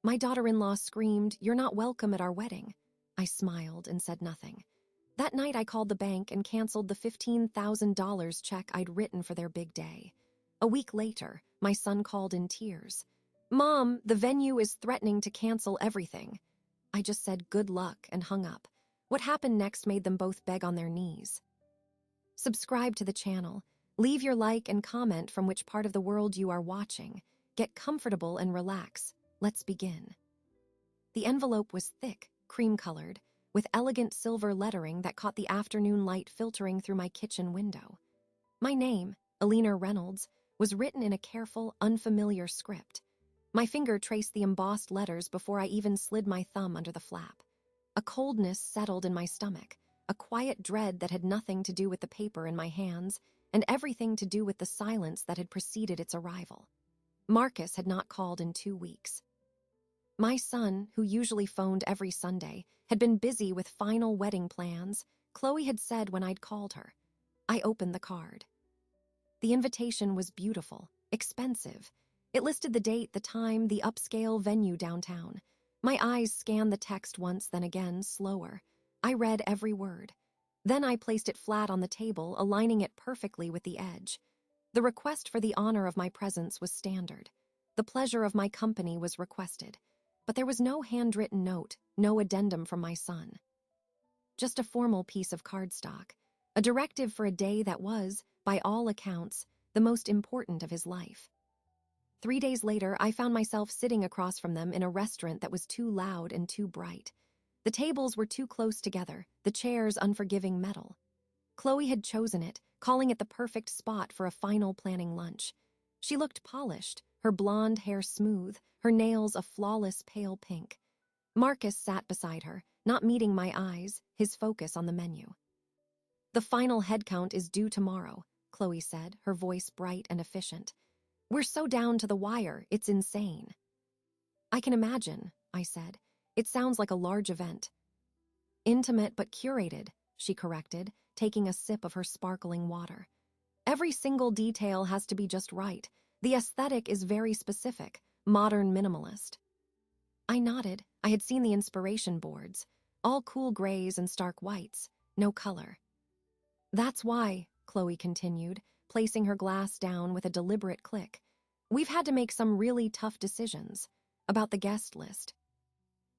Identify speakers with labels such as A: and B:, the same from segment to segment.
A: My daughter-in-law screamed, "You're not welcome at our wedding." I smiled and said nothing. That night I called the bank and canceled the $15,000 check I'd written for their big day. A week later, my son called in tears. "Mom, the venue is threatening to cancel everything." I just said good luck and hung up. What happened next made them both beg on their knees. Subscribe to the channel. Leave your like and comment from which part of the world you are watching. Get comfortable and relax. Let's begin. The envelope was thick, cream-colored, with elegant silver lettering that caught the afternoon light filtering through my kitchen window. My name, Alina Reynolds, was written in a careful, unfamiliar script. My finger traced the embossed letters before I even slid my thumb under the flap. A coldness settled in my stomach, a quiet dread that had nothing to do with the paper in my hands and everything to do with the silence that had preceded its arrival. Marcus had not called in 2 weeks. My son, who usually phoned every Sunday, had been busy with final wedding plans, Chloe had said when I'd called her. I opened the card. The invitation was beautiful, expensive. It listed the date, the time, the upscale venue downtown. My eyes scanned the text once, then again, slower. I read every word. Then I placed it flat on the table, aligning it perfectly with the edge. The request for the honor of my presence was standard. The pleasure of my company was requested. But there was no handwritten note, no addendum from my son. Just a formal piece of cardstock, a directive for a day that was, by all accounts, the most important of his life. 3 days later, I found myself sitting across from them in a restaurant that was too loud and too bright. The tables were too close together, the chairs unforgiving metal. Chloe had chosen it, calling it the perfect spot for a final planning lunch. She looked polished, her blonde hair smooth, her nails a flawless pale pink. Marcus sat beside her, not meeting my eyes, his focus on the menu. "The final head count is due tomorrow," Chloe said, her voice bright and efficient. "We're so down to the wire, it's insane." "I can imagine," I said. "It sounds like a large event." "Intimate but curated," she corrected, taking a sip of her sparkling water. "Every single detail has to be just right. The aesthetic is very specific, modern minimalist." I nodded. I had seen the inspiration boards, all cool grays and stark whites, no color. "That's why," Chloe continued, placing her glass down with a deliberate click, "we've had to make some really tough decisions about the guest list."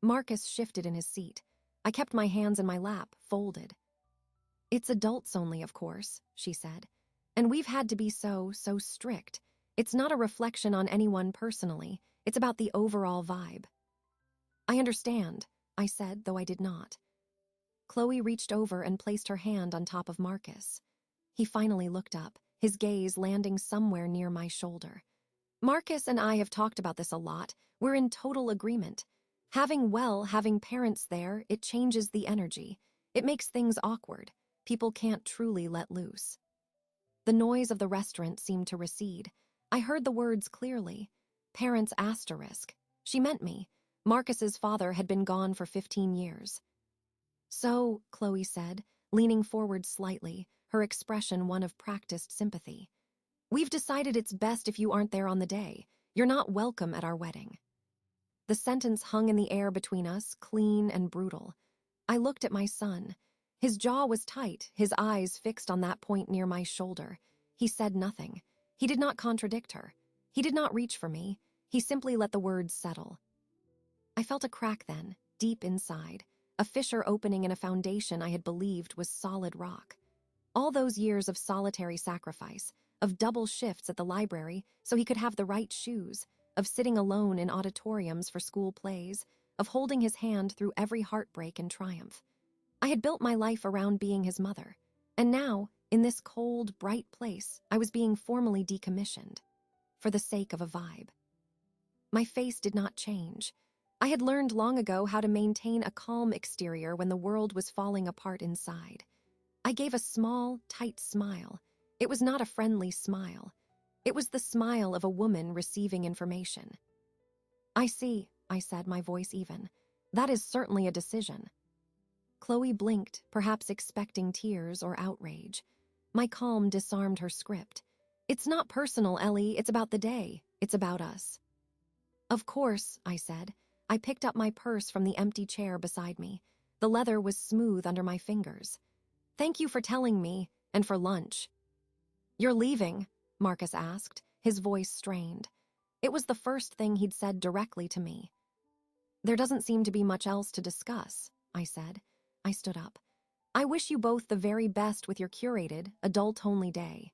A: Marcus shifted in his seat. I kept my hands in my lap, folded. "It's adults only, of course," she said. "And we've had to be so strict. It's not a reflection on anyone personally. It's about the overall vibe." "I understand," I said, though I did not. Chloe reached over and placed her hand on top of Marcus. He finally looked up, his gaze landing somewhere near my shoulder. "Marcus and I have talked about this a lot. We're in total agreement. Having parents there, it changes the energy. It makes things awkward. People can't truly let loose." The noise of the restaurant seemed to recede. I heard the words clearly. Parents asterisk. She meant me. Marcus's father had been gone for 15 years. "So," Chloe said, leaning forward slightly, her expression one of practiced sympathy, "we've decided it's best if you aren't there on the day. You're not welcome at our wedding." The sentence hung in the air between us, clean and brutal. I looked at my son. His jaw was tight, his eyes fixed on that point near my shoulder. He said nothing. He did not contradict her. He did not reach for me. He simply let the words settle. I felt a crack then, deep inside, a fissure opening in a foundation I had believed was solid rock. All those years of solitary sacrifice, of double shifts at the library so he could have the right shoes, of sitting alone in auditoriums for school plays, of holding his hand through every heartbreak and triumph. I had built my life around being his mother, and now, in this cold, bright place, I was being formally decommissioned, for the sake of a vibe. My face did not change. I had learned long ago how to maintain a calm exterior when the world was falling apart inside. I gave a small, tight smile. It was not a friendly smile. It was the smile of a woman receiving information. "I see," I said, my voice even. "That is certainly a decision." Chloe blinked, perhaps expecting tears or outrage. My calm disarmed her script. "It's not personal, Ellie. It's about the day. It's about us." "Of course," I said. I picked up my purse from the empty chair beside me. The leather was smooth under my fingers. "Thank you for telling me, and for lunch." "You're leaving?" Marcus asked, his voice strained. It was the first thing he'd said directly to me. "There doesn't seem to be much else to discuss," I said. I stood up. "I wish you both the very best with your curated, adult-only day."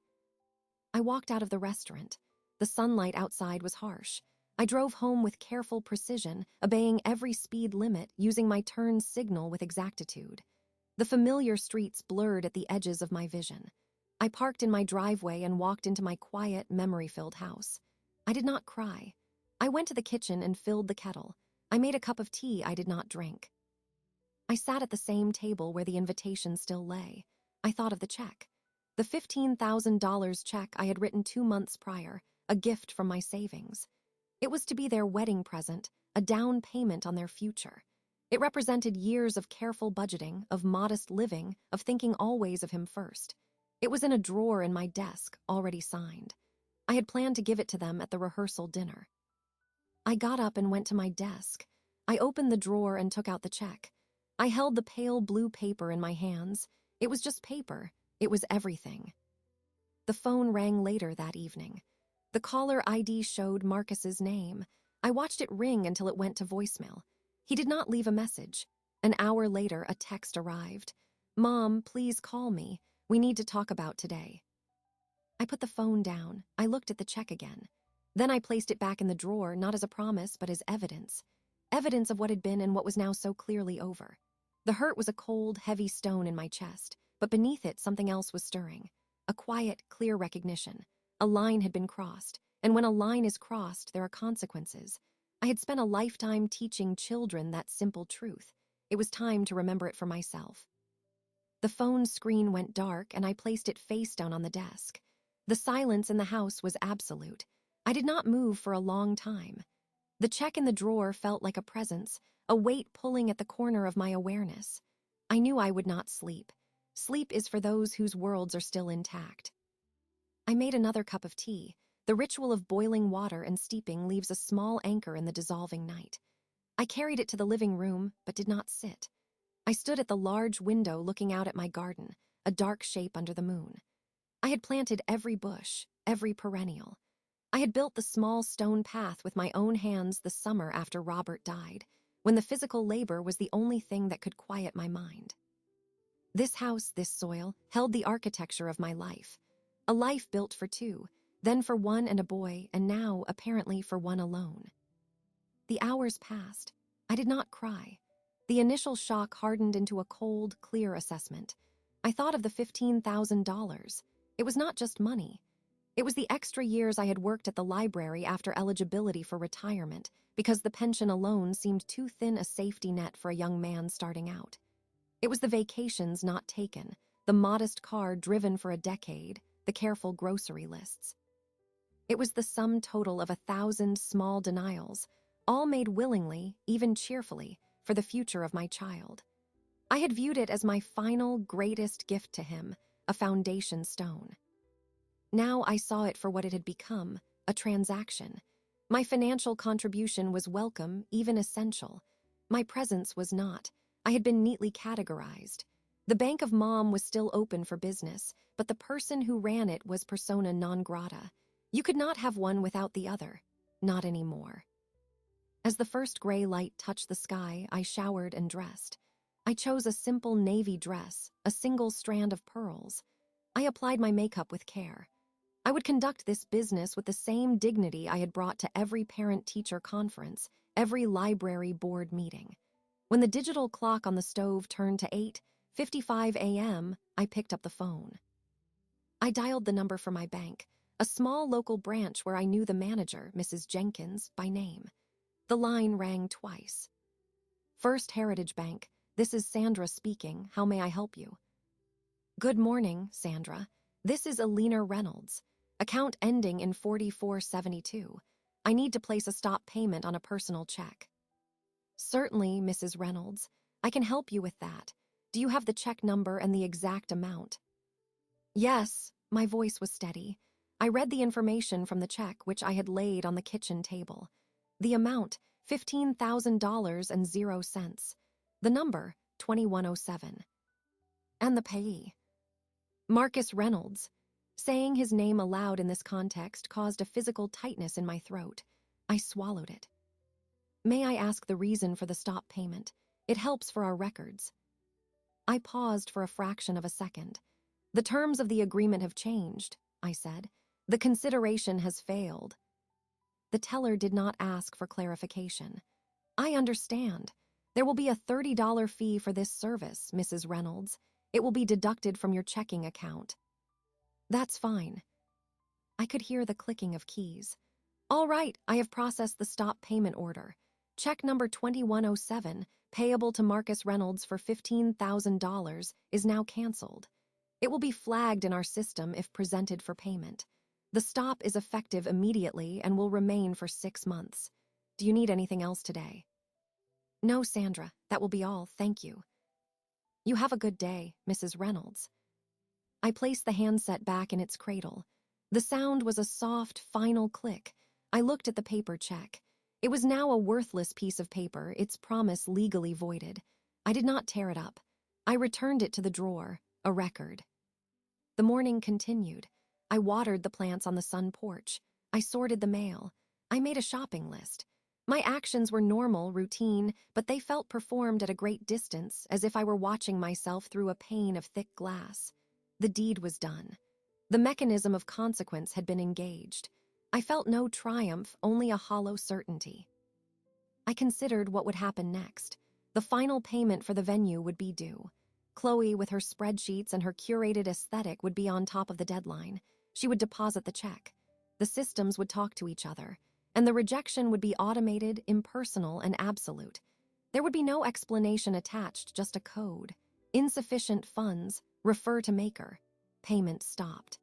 A: I walked out of the restaurant. The sunlight outside was harsh. I drove home with careful precision, obeying every speed limit, using my turn signal with exactitude. The familiar streets blurred at the edges of my vision. I parked in my driveway and walked into my quiet, memory-filled house. I did not cry. I went to the kitchen and filled the kettle. I made a cup of tea I did not drink. I sat at the same table where the invitation still lay. I thought of the check. The $15,000 check I had written 2 months prior, a gift from my savings. It was to be their wedding present, a down payment on their future. It represented years of careful budgeting, of modest living, of thinking always of him first. It was in a drawer in my desk, already signed. I had planned to give it to them at the rehearsal dinner. I got up and went to my desk. I opened the drawer and took out the check. I held the pale blue paper in my hands. It was just paper. It was everything. The phone rang later that evening. The caller ID showed Marcus's name. I watched it ring until it went to voicemail. He did not leave a message. An hour later, a text arrived. "Mom, please call me. We need to talk about today." I put the phone down. I looked at the check again. Then I placed it back in the drawer, not as a promise, but as evidence. Evidence of what had been and what was now so clearly over. The hurt was a cold, heavy stone in my chest, but beneath it something else was stirring. A quiet, clear recognition. A line had been crossed, and when a line is crossed, there are consequences. I had spent a lifetime teaching children that simple truth. It was time to remember it for myself. The phone screen went dark, and I placed it face down on the desk. The silence in the house was absolute. I did not move for a long time. The check in the drawer felt like a presence, a weight pulling at the corner of my awareness. I knew I would not sleep. Sleep is for those whose worlds are still intact. I made another cup of tea. The ritual of boiling water and steeping leaves a small anchor in the dissolving night. I carried it to the living room, but did not sit. I stood at the large window looking out at my garden, a dark shape under the moon. I had planted every bush, every perennial. I had built the small stone path with my own hands the summer after Robert died, when the physical labor was the only thing that could quiet my mind. This house, this soil, held the architecture of my life. A life built for two, then for one and a boy, and now, apparently, for one alone. The hours passed. I did not cry. The initial shock hardened into a cold, clear assessment. I thought of the $15,000. It was not just money. It was the extra years I had worked at the library after eligibility for retirement, because the pension alone seemed too thin a safety net for a young man starting out. It was the vacations not taken, the modest car driven for a decade, the careful grocery lists. It was the sum total of 1,000 small denials, all made willingly, even cheerfully, for the future of my child. I had viewed it as my final, greatest gift to him, a foundation stone. Now I saw it for what it had become, a transaction. My financial contribution was welcome, even essential. My presence was not. I had been neatly categorized. The Bank of Mom was still open for business, but the person who ran it was persona non grata. You could not have one without the other. Not anymore. As the first gray light touched the sky, I showered and dressed. I chose a simple navy dress, a single strand of pearls. I applied my makeup with care. I would conduct this business with the same dignity I had brought to every parent-teacher conference, every library board meeting. When the digital clock on the stove turned to 8:55 a.m., I picked up the phone. I dialed the number for my bank, a small local branch where I knew the manager, Mrs. Jenkins, by name. The line rang twice. "First Heritage Bank, this is Sandra speaking. How may I help you?" "Good morning, Sandra. This is Alina Reynolds. Account ending in 4472. I need to place a stop payment on a personal check." "Certainly, Mrs. Reynolds. I can help you with that. Do you have the check number and the exact amount?" "Yes." My voice was steady. I read the information from the check, which I had laid on the kitchen table. The amount, $15,000 and 0 cents. The number, 2107. And the payee. Marcus Reynolds. Saying his name aloud in this context caused a physical tightness in my throat. I swallowed it. May I ask the reason for the stop payment? It helps for our records. I paused for a fraction of a second. The terms of the agreement have changed, I said. The consideration has failed. The teller did not ask for clarification. I understand. There will be a $30 fee for this service, Mrs. Reynolds. It will be deducted from your checking account. That's fine. I could hear the clicking of keys. All right, I have processed the stop payment order. Check number 2107, payable to Marcus Reynolds for $15,000, is now canceled. It will be flagged in our system if presented for payment. The stop is effective immediately and will remain for 6 months. Do you need anything else today? No, Sandra, that will be all, thank you. You have a good day, Mrs. Reynolds. I placed the handset back in its cradle. The sound was a soft, final click. I looked at the paper check. It was now a worthless piece of paper, its promise legally voided. I did not tear it up. I returned it to the drawer, a record. The morning continued. I watered the plants on the sun porch. I sorted the mail. I made a shopping list. My actions were normal, routine, but they felt performed at a great distance, as if I were watching myself through a pane of thick glass. The deed was done. The mechanism of consequence had been engaged. I felt no triumph, only a hollow certainty. I considered what would happen next. The final payment for the venue would be due. Chloe, with her spreadsheets and her curated aesthetic, would be on top of the deadline. She would deposit the check. The systems would talk to each other, and the rejection would be automated, impersonal, and absolute. There would be no explanation attached, just a code. Insufficient funds, refer to maker. Payment stopped.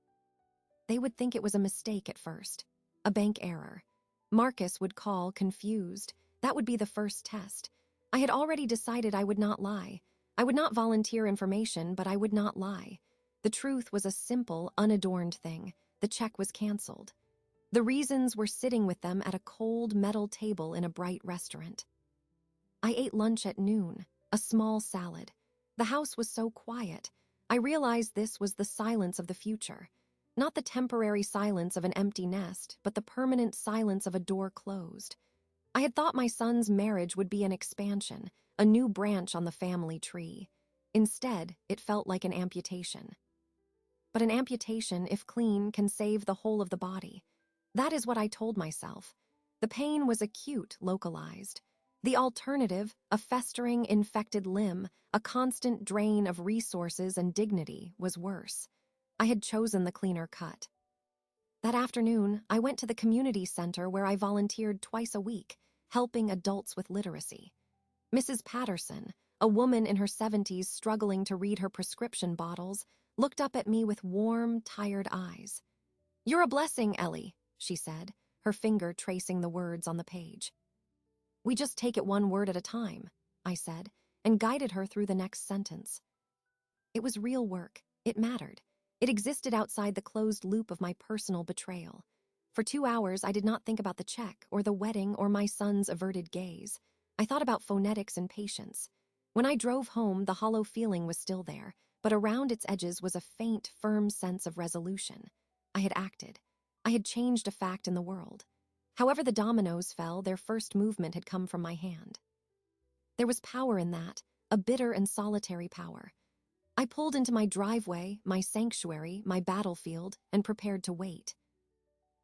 A: They would think it was a mistake at first, a bank error. Marcus would call, confused. That would be the first test. I had already decided I would not lie. I would not volunteer information, but I would not lie. The truth was a simple, unadorned thing. The check was canceled. The reasons were sitting with them at a cold metal table in a bright restaurant. I ate lunch at noon, a small salad. The house was so quiet. I realized this was the silence of the future. Not the temporary silence of an empty nest, but the permanent silence of a door closed. I had thought my son's marriage would be an expansion, a new branch on the family tree. Instead, it felt like an amputation. But an amputation, if clean, can save the whole of the body. That is what I told myself. The pain was acute, localized. The alternative, a festering, infected limb, a constant drain of resources and dignity, was worse. I had chosen the cleaner cut. That afternoon, I went to the community center where I volunteered twice a week, helping adults with literacy. Mrs. Patterson, a woman in her 70s struggling to read her prescription bottles, looked up at me with warm, tired eyes. "You're a blessing, Ellie," she said, her finger tracing the words on the page. "We just take it one word at a time," I said, and guided her through the next sentence. It was real work. It mattered. It existed outside the closed loop of my personal betrayal. For 2 hours, I did not think about the check or the wedding or my son's averted gaze. I thought about phonetics and patience. When I drove home, the hollow feeling was still there, but around its edges was a faint, firm sense of resolution. I had acted. I had changed a fact in the world. However the dominoes fell, their first movement had come from my hand. There was power in that, a bitter and solitary power. I pulled into my driveway, my sanctuary, my battlefield, and prepared to wait.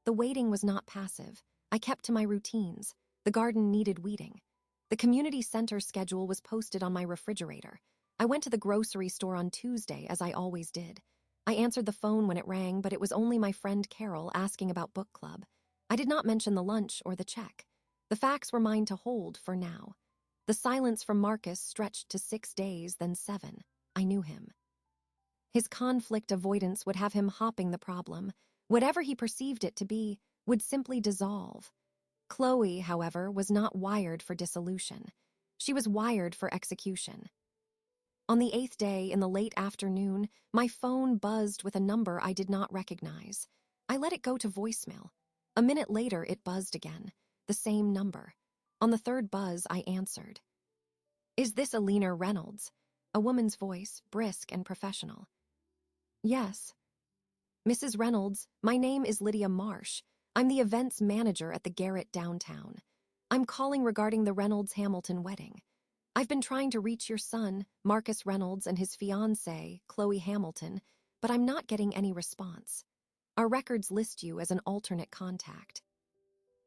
A: The waiting was not passive. I kept to my routines. The garden needed weeding. The community center schedule was posted on my refrigerator. I went to the grocery store on Tuesday, as I always did. I answered the phone when it rang, but it was only my friend Carol asking about book club. I did not mention the lunch or the check. The facts were mine to hold for now. The silence from Marcus stretched to 6 days, then 7. I knew him. His conflict avoidance would have him hopping the problem. Whatever he perceived it to be would simply dissolve. Chloe, however, was not wired for dissolution. She was wired for execution. On the 8th day, in the late afternoon, my phone buzzed with a number I did not recognize. I let it go to voicemail. A minute later, it buzzed again. The same number. On the third buzz, I answered. "Is this Alina Reynolds?" A woman's voice, brisk and professional. "Yes." "Mrs. Reynolds, my name is Lydia Marsh. I'm the events manager at the Garrett downtown. I'm calling regarding the Reynolds-Hamilton wedding. I've been trying to reach your son, Marcus Reynolds, and his fiancée, Chloe Hamilton, but I'm not getting any response. Our records list you as an alternate contact."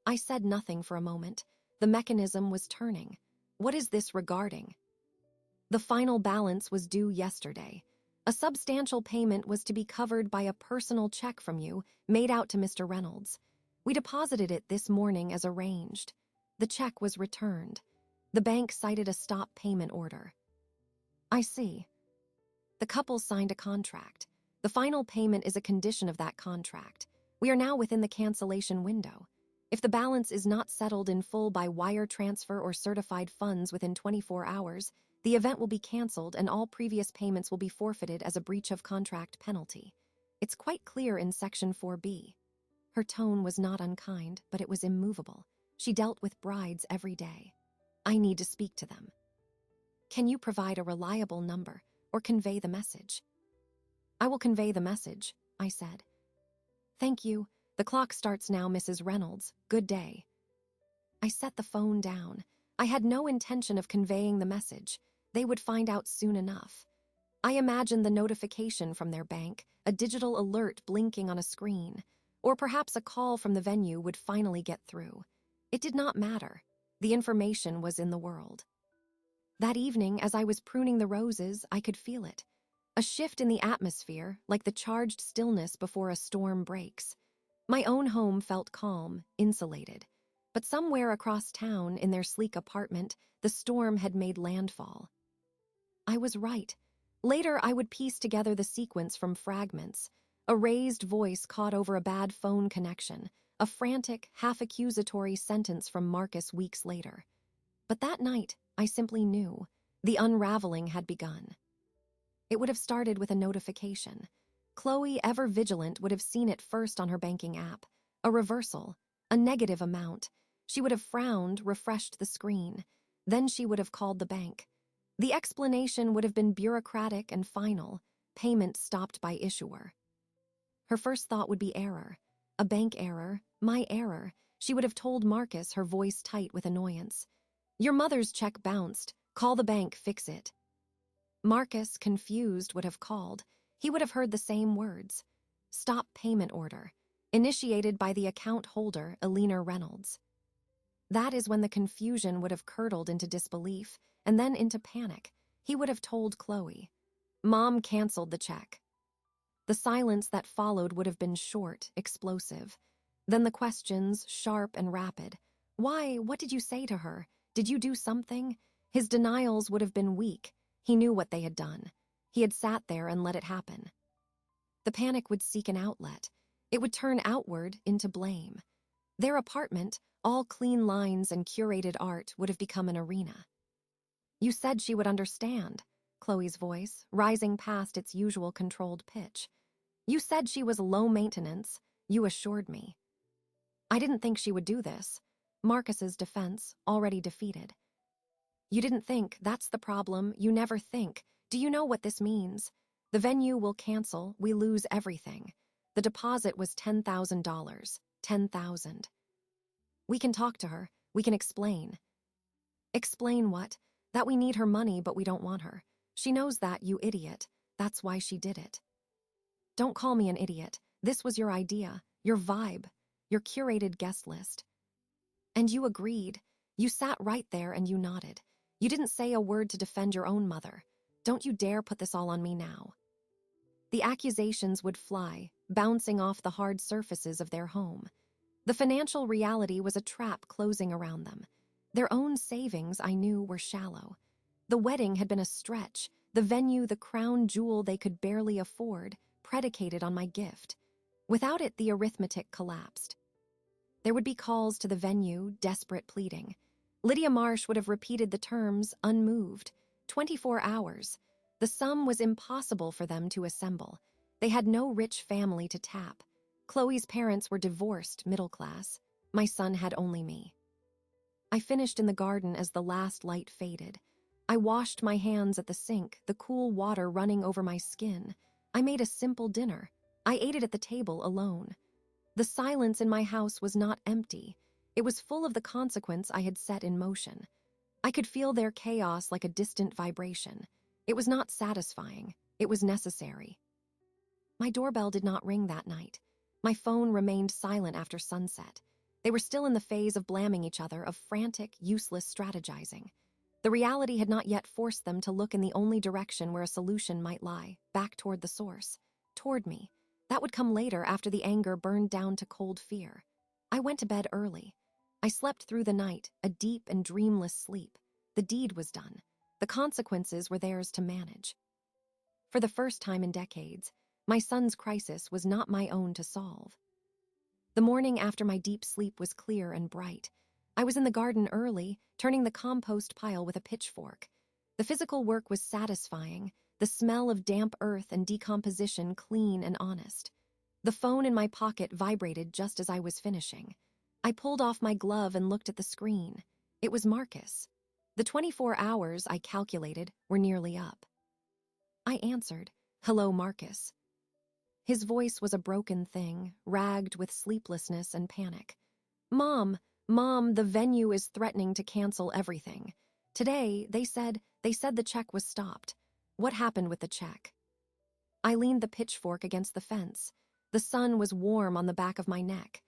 A: I said nothing for a moment. The mechanism was turning. "What is this regarding?" "The final balance was due yesterday. A substantial payment was to be covered by a personal check from you made out to Mr. Reynolds. We deposited it this morning as arranged. The check was returned. The bank cited a stop payment order." "I see." "The couple signed a contract. The final payment is a condition of that contract. We are now within the cancellation window. If the balance is not settled in full by wire transfer or certified funds within 24 hours, the event will be canceled and all previous payments will be forfeited as a breach of contract penalty. It's quite clear in Section 4B. Her tone was not unkind, but it was immovable. She dealt with brides every day. "I need to speak to them." "Can you provide a reliable number or convey the message?" "I will convey the message," I said. "Thank you. The clock starts now, Mrs. Reynolds. Good day." I set the phone down. I had no intention of conveying the message. They would find out soon enough. I imagined the notification from their bank, a digital alert blinking on a screen, or perhaps a call from the venue would finally get through. It did not matter. The information was in the world. That evening, as I was pruning the roses, I could feel it. A shift in the atmosphere, like the charged stillness before a storm breaks. My own home felt calm, insulated. But somewhere across town, in their sleek apartment, the storm had made landfall. I was right. Later, I would piece together the sequence from fragments. A raised voice caught over a bad phone connection, a frantic, half-accusatory sentence from Marcus weeks later. But that night, I simply knew. The unraveling had begun. It would have started with a notification. Chloe, ever vigilant, would have seen it first on her banking app. A reversal, a negative amount. She would have frowned, refreshed the screen. Then she would have called the bank. The explanation would have been bureaucratic and final. Payment stopped by issuer. Her first thought would be error. A bank error, my error. She would have told Marcus, her voice tight with annoyance. "Your mother's check bounced. Call the bank, fix it." Marcus, confused, would have called. He would have heard the same words. Stop payment order. Initiated by the account holder, Alina Reynolds. That is when the confusion would have curdled into disbelief, and then into panic. He would have told Chloe. Mom canceled the check. The silence that followed would have been short, explosive. Then the questions, sharp and rapid. Why? What did you say to her? Did you do something? His denials would have been weak. He knew what they had done. He had sat there and let it happen. The panic would seek an outlet. It would turn outward into blame. Their apartment, all clean lines and curated art, would have become an arena. "You said she would understand," Chloe's voice, rising past its usual controlled pitch. "You said she was low maintenance. You assured me." "I didn't think she would do this." Marcus's defense, already defeated. "You didn't think, that's the problem. You never think. Do you know what this means? The venue will cancel, we lose everything. The deposit was $10,000. $10,000. We can talk to her. We can explain." "Explain what?" "That we need her money, but we don't want her. She knows that, you idiot. That's why she did it." "Don't call me an idiot. This was your idea, your vibe, your curated guest list. And you agreed. You sat right there and you nodded. You didn't say a word to defend your own mother. Don't you dare put this all on me now." The accusations would fly, bouncing off the hard surfaces of their home. The financial reality was a trap closing around them. Their own savings, I knew, were shallow. The wedding had been a stretch, the venue the crown jewel they could barely afford, predicated on my gift. Without it, the arithmetic collapsed. There would be calls to the venue, desperate pleading. Lydia Marsh would have repeated the terms, unmoved. 24 hours. The sum was impossible for them to assemble. They had no rich family to tap. Chloe's parents were divorced, middle class. My son had only me. I finished in the garden as the last light faded. I washed my hands at the sink, the cool water running over my skin. I made a simple dinner. I ate it at the table alone. The silence in my house was not empty. It was full of the consequence I had set in motion. I could feel their chaos like a distant vibration. It was not satisfying. It was necessary. My doorbell did not ring that night. My phone remained silent after sunset. They were still in the phase of blaming each other, of frantic, useless strategizing. The reality had not yet forced them to look in the only direction where a solution might lie, back toward the source, toward me. That would come later after the anger burned down to cold fear. I went to bed early. I slept through the night, a deep and dreamless sleep. The deed was done. The consequences were theirs to manage. For the first time in decades, my son's crisis was not my own to solve. The morning after my deep sleep was clear and bright. I was in the garden early, turning the compost pile with a pitchfork. The physical work was satisfying, the smell of damp earth and decomposition clean and honest. The phone in my pocket vibrated just as I was finishing. I pulled off my glove and looked at the screen. It was Marcus. The 24 hours, I calculated, were nearly up. I answered, "Hello, Marcus." His voice was a broken thing, ragged with sleeplessness and panic. Mom, the venue is threatening to cancel everything. Today, they said the check was stopped. What happened with the check?" I leaned the pitchfork against the fence. The sun was warm on the back of my neck.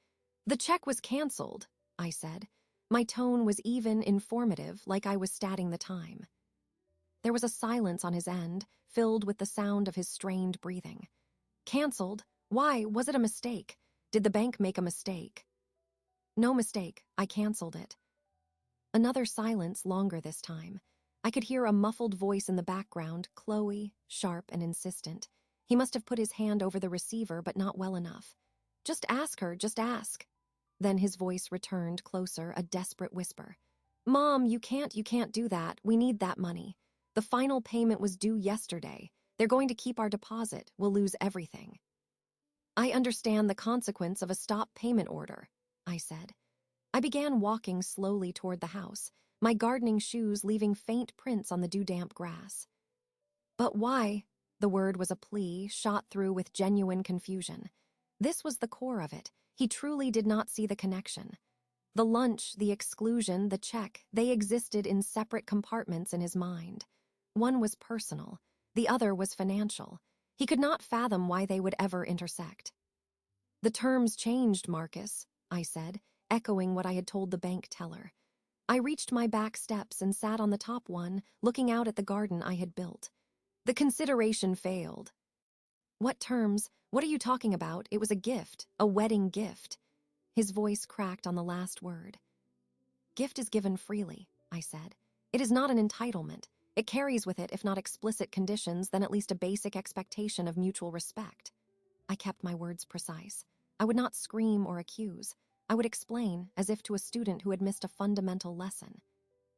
A: "The check was canceled," I said. My tone was even, informative, like I was statting the time. There was a silence on his end, filled with the sound of his strained breathing. "Canceled? Why? Was it a mistake? Did the bank make a mistake?" "No mistake. I canceled it." Another silence, longer this time. I could hear a muffled voice in the background, Chloe, sharp and insistent. He must have put his hand over the receiver, but not well enough. "Just ask her, just ask." Then his voice returned, closer, a desperate whisper. "Mom, you can't do that. We need that money. The final payment was due yesterday. They're going to keep our deposit. We'll lose everything." "I understand the consequence of a stop payment order," I said. I began walking slowly toward the house, my gardening shoes leaving faint prints on the dew-damp grass. "But why?" The word was a plea, shot through with genuine confusion. This was the core of it. He truly did not see the connection. The lunch, the exclusion, the check, they existed in separate compartments in his mind. One was personal, the other was financial. He could not fathom why they would ever intersect. "The terms changed, Marcus," I said, echoing what I had told the bank teller. I reached my back steps and sat on the top one, looking out at the garden I had built. "The consideration failed." "What terms? What are you talking about? It was a gift, a wedding gift." His voice cracked on the last word. "Gift is given freely," I said. "It is not an entitlement. It carries with it, if not explicit conditions, then at least a basic expectation of mutual respect." I kept my words precise. I would not scream or accuse. I would explain, as if to a student who had missed a fundamental lesson.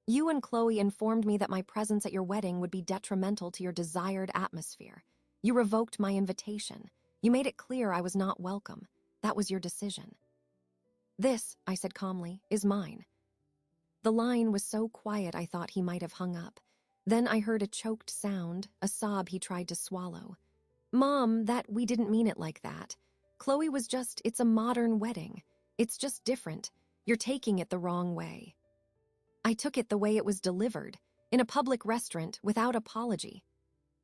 A: "You and Chloe informed me that my presence at your wedding would be detrimental to your desired atmosphere. You revoked my invitation. You made it clear I was not welcome. That was your decision." "This," I said calmly, "is mine." The line was so quiet I thought he might have hung up. Then I heard a choked sound, a sob he tried to swallow. "Mom, we didn't mean it like that. Chloe was just, it's a modern wedding. It's just different. You're taking it the wrong way." I took it the way it was delivered, in a public restaurant, without apology.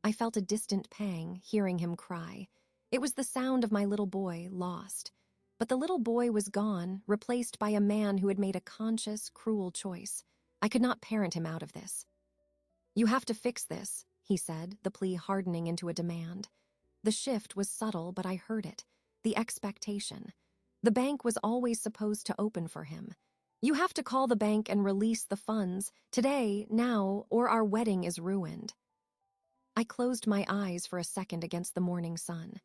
A: I felt a distant pang, hearing him cry. It was the sound of my little boy, lost. But the little boy was gone, replaced by a man who had made a conscious, cruel choice. I could not parent him out of this. "You have to fix this," he said, the plea hardening into a demand. The shift was subtle, but I heard it. The expectation. The bank was always supposed to open for him. "You have to call the bank and release the funds, today, now, or our wedding is ruined." I closed my eyes for a second against the morning sun.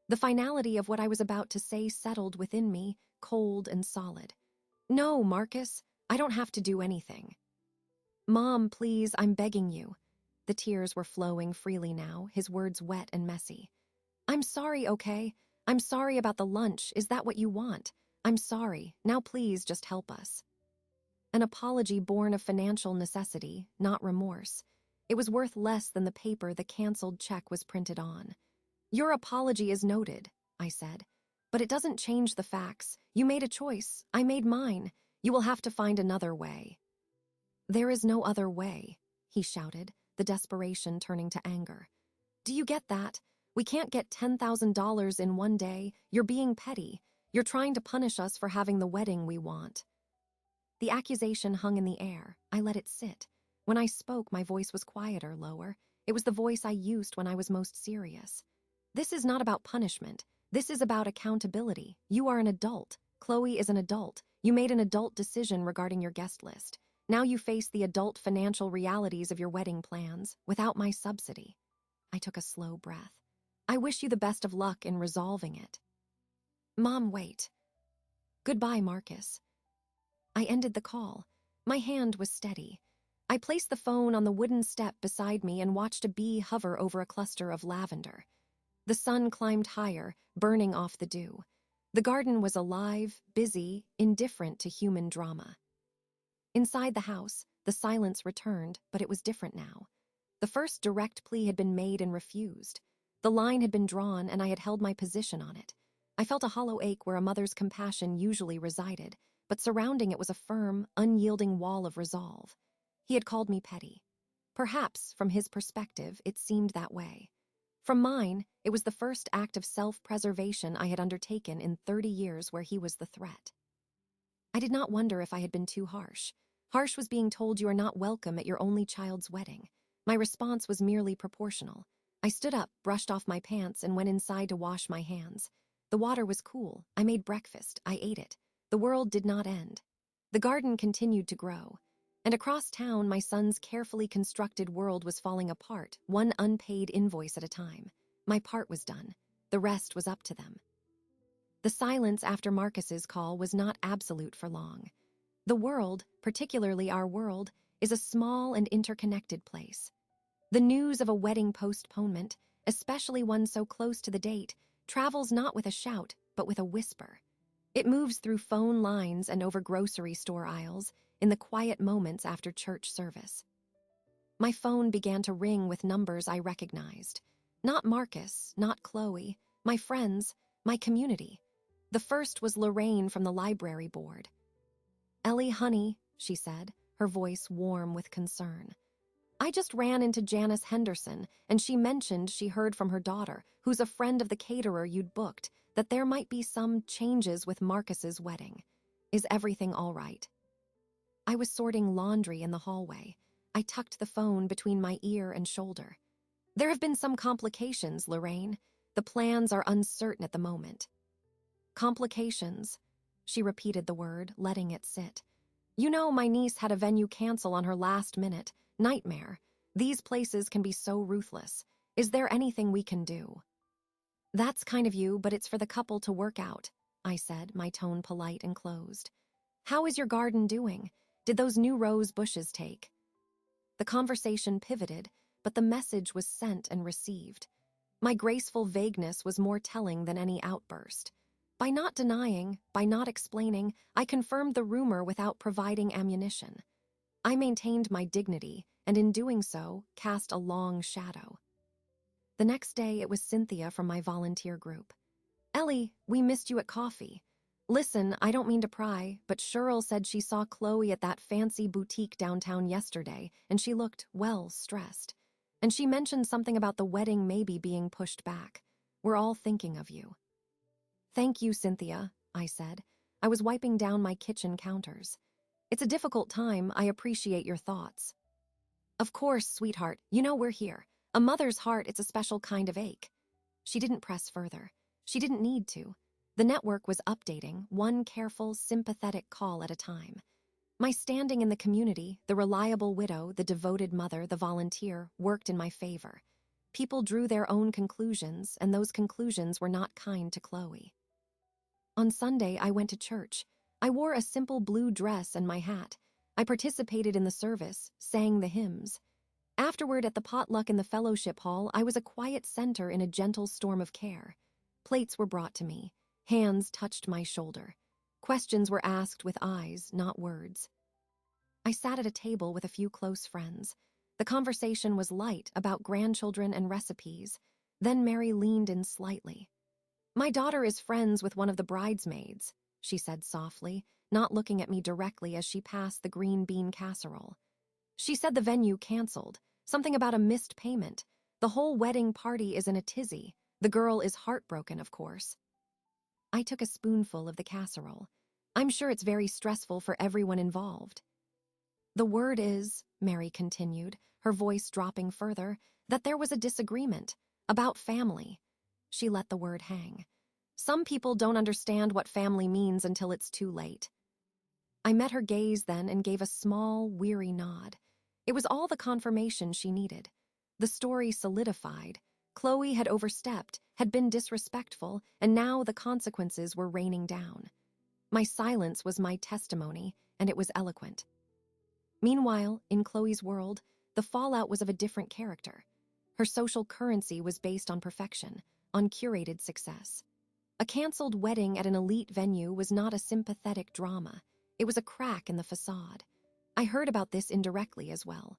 A: The finality of what I was about to say settled within me, cold and solid. "No, Marcus, I don't have to do anything." "Mom, please, I'm begging you." The tears were flowing freely now, his words wet and messy. "I'm sorry, okay? I'm sorry about the lunch. Is that what you want? I'm sorry. Now please just help us." an apology born of financial necessity, not remorse. It was worth less than the paper the canceled check was printed on. "Your apology is noted," I said. "But it doesn't change the facts. You made a choice. I made mine. You will have to find another way." "There is no other way," he shouted, the desperation turning to anger. "Do you get that? We can't get $10,000 in one day. You're being petty. You're trying to punish us for having the wedding we want." The accusation hung in the air. I let it sit. When I spoke, my voice was quieter, lower. It was the voice I used when I was most serious. "This is not about punishment. This is about accountability. You are an adult. Chloe is an adult. You made an adult decision regarding your guest list. Now you face the adult financial realities of your wedding plans, without my subsidy." I took a slow breath. "I wish you the best of luck in resolving it." "Mom, wait." "Goodbye, Marcus." I ended the call. My hand was steady. I placed the phone on the wooden step beside me and watched a bee hover over a cluster of lavender. The sun climbed higher, burning off the dew. The garden was alive, busy, indifferent to human drama. Inside the house, the silence returned, but it was different now. The first direct plea had been made and refused. The line had been drawn, and I had held my position on it. I felt a hollow ache where a mother's compassion usually resided, but surrounding it was a firm, unyielding wall of resolve. He had called me petty. Perhaps, from his perspective, it seemed that way. From mine, it was the first act of self-preservation I had undertaken in 30 years where he was the threat. I did not wonder if I had been too harsh. Harsh was being told you are not welcome at your only child's wedding. My response was merely proportional. I stood up, brushed off my pants, and went inside to wash my hands. The water was cool. I made breakfast. I ate it. The world did not end. The garden continued to grow. And across town, my son's carefully constructed world was falling apart, one unpaid invoice at a time. My part was done. The rest was up to them. The silence after Marcus's call was not absolute for long. The world, particularly our world, is a small and interconnected place. The news of a wedding postponement, especially one so close to the date, travels not with a shout, but with a whisper. It moves through phone lines and over grocery store aisles in the quiet moments after church service. My phone began to ring with numbers I recognized. Not Marcus, not Chloe, my friends, my community. The first was Lorraine from the library board. "Ellie, honey," she said, her voice warm with concern. "I just ran into Janice Henderson, and she mentioned she heard from her daughter, who's a friend of the caterer you'd booked, that there might be some changes with Marcus's wedding. Is everything all right?" I was sorting laundry in the hallway. I tucked the phone between my ear and shoulder. "There have been some complications, Lorraine. The plans are uncertain at the moment." "Complications," she repeated the word, letting it sit. "You know, my niece had a venue cancel on her last minute. Nightmare. These places can be so ruthless. Is there anything we can do?" "That's kind of you, but it's for the couple to work out," I said, my tone polite and closed. "How is your garden doing? Did those new rose bushes take?" The conversation pivoted, but the message was sent and received. My graceful vagueness was more telling than any outburst. By not denying, by not explaining, I confirmed the rumor without providing ammunition. I maintained my dignity, and in doing so, cast a long shadow. The next day, it was Cynthia from my volunteer group. "Ellie, we missed you at coffee. Listen, I don't mean to pry, but Cheryl said she saw Chloe at that fancy boutique downtown yesterday, and she looked, well, stressed. And she mentioned something about the wedding maybe being pushed back. We're all thinking of you." "Thank you, Cynthia," I said. I was wiping down my kitchen counters. "It's a difficult time. I appreciate your thoughts." "Of course, sweetheart. You know we're here. A mother's heart, it's a special kind of ache." She didn't press further. She didn't need to. The network was updating, one careful, sympathetic call at a time. My standing in the community, the reliable widow, the devoted mother, the volunteer, worked in my favor. People drew their own conclusions, and those conclusions were not kind to Chloe. On Sunday, I went to church. I wore a simple blue dress and my hat. I participated in the service, sang the hymns. Afterward, at the potluck in the fellowship hall, I was a quiet center in a gentle storm of care. Plates were brought to me. Hands touched my shoulder. Questions were asked with eyes, not words. I sat at a table with a few close friends. The conversation was light about grandchildren and recipes. Then Mary leaned in slightly. "My daughter is friends with one of the bridesmaids," she said softly, not looking at me directly as she passed the green bean casserole. "She said the venue canceled. Something about a missed payment. The whole wedding party is in a tizzy. The girl is heartbroken, of course." I took a spoonful of the casserole. "I'm sure it's very stressful for everyone involved." "The word is," Mary continued, her voice dropping further, "that there was a disagreement about family." She let the word hang. "Some people don't understand what family means until it's too late." I met her gaze then and gave a small, weary nod. It was all the confirmation she needed. The story solidified. Chloe had overstepped, had been disrespectful, and now the consequences were raining down. My silence was my testimony, and it was eloquent. Meanwhile, in Chloe's world, the fallout was of a different character. Her social currency was based on perfection, on curated success. A canceled wedding at an elite venue was not a sympathetic drama. It was a crack in the facade. I heard about this indirectly as well.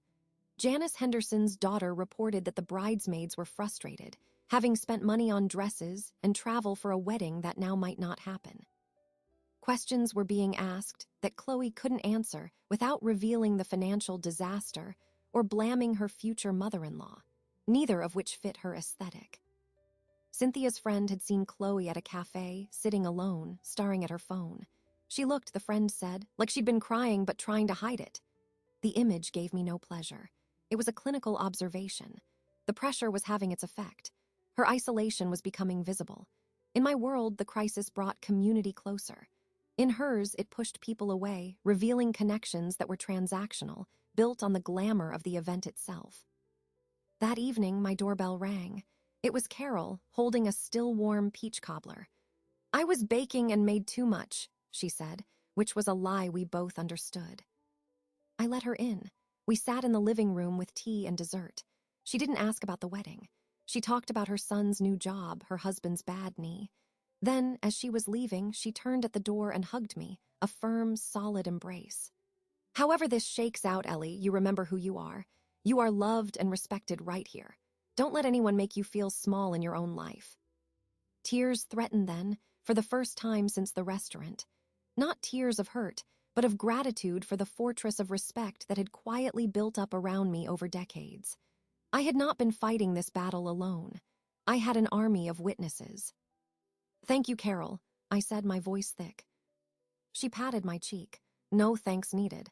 A: Janice Henderson's daughter reported that the bridesmaids were frustrated, having spent money on dresses and travel for a wedding that now might not happen. Questions were being asked that Chloe couldn't answer without revealing the financial disaster or blaming her future mother-in-law, neither of which fit her aesthetic. Cynthia's friend had seen Chloe at a cafe, sitting alone, staring at her phone. She looked, the friend said, like she'd been crying but trying to hide it. The image gave me no pleasure. It was a clinical observation. The pressure was having its effect. Her isolation was becoming visible. In my world, the crisis brought community closer. In hers, it pushed people away, revealing connections that were transactional, built on the glamour of the event itself. That evening, my doorbell rang. It was Carol, holding a still warm peach cobbler. "I was baking and made too much," she said, which was a lie we both understood. I let her in. We sat in the living room with tea and dessert. She didn't ask about the wedding. She talked about her son's new job, her husband's bad knee. Then, as she was leaving, she turned at the door and hugged me, a firm, solid embrace. "However this shakes out, Ellie, you remember who you are. You are loved and respected right here. Don't let anyone make you feel small in your own life." Tears threatened then, for the first time since the restaurant. Not tears of hurt, but of gratitude for the fortress of respect that had quietly built up around me over decades. I had not been fighting this battle alone. I had an army of witnesses. "Thank you, Carol," I said, my voice thick. She patted my cheek. No thanks needed.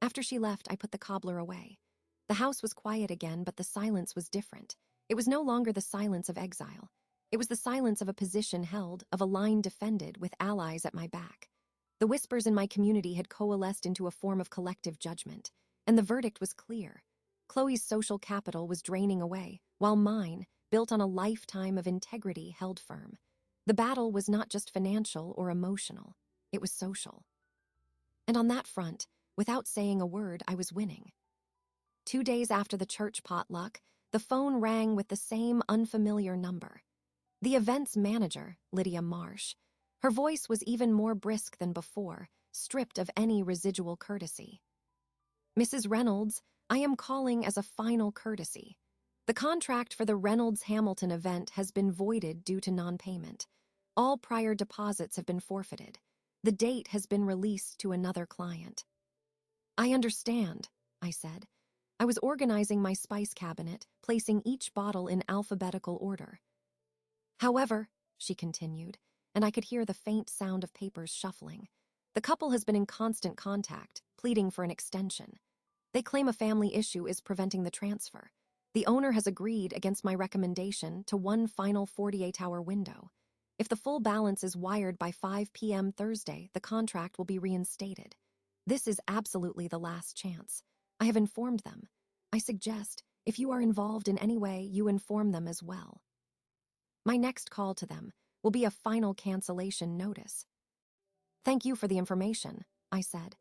A: After she left, I put the cobbler away. The house was quiet again, but the silence was different. It was no longer the silence of exile. It was the silence of a position held, of a line defended, with allies at my back. The whispers in my community had coalesced into a form of collective judgment, and the verdict was clear. Chloe's social capital was draining away, while mine, built on a lifetime of integrity, held firm. The battle was not just financial or emotional, it was social. And on that front, without saying a word, I was winning. 2 days after the church potluck, the phone rang with the same unfamiliar number. The event's manager, Lydia Marsh. Her voice was even more brisk than before, stripped of any residual courtesy. "Mrs. Reynolds, I am calling as a final courtesy. The contract for the Reynolds-Hamilton event has been voided due to non-payment. All prior deposits have been forfeited. The date has been released to another client." "I understand," I said. I was organizing my spice cabinet, placing each bottle in alphabetical order. "However," she continued, and I could hear the faint sound of papers shuffling, "the couple has been in constant contact, pleading for an extension. They claim a family issue is preventing the transfer. The owner has agreed, against my recommendation, to one final 48-hour window. If the full balance is wired by 5 p.m. Thursday, the contract will be reinstated. This is absolutely the last chance. I have informed them. I suggest, if you are involved in any way, you inform them as well. My next call to them will be a final cancellation notice." "Thank you for the information," I said.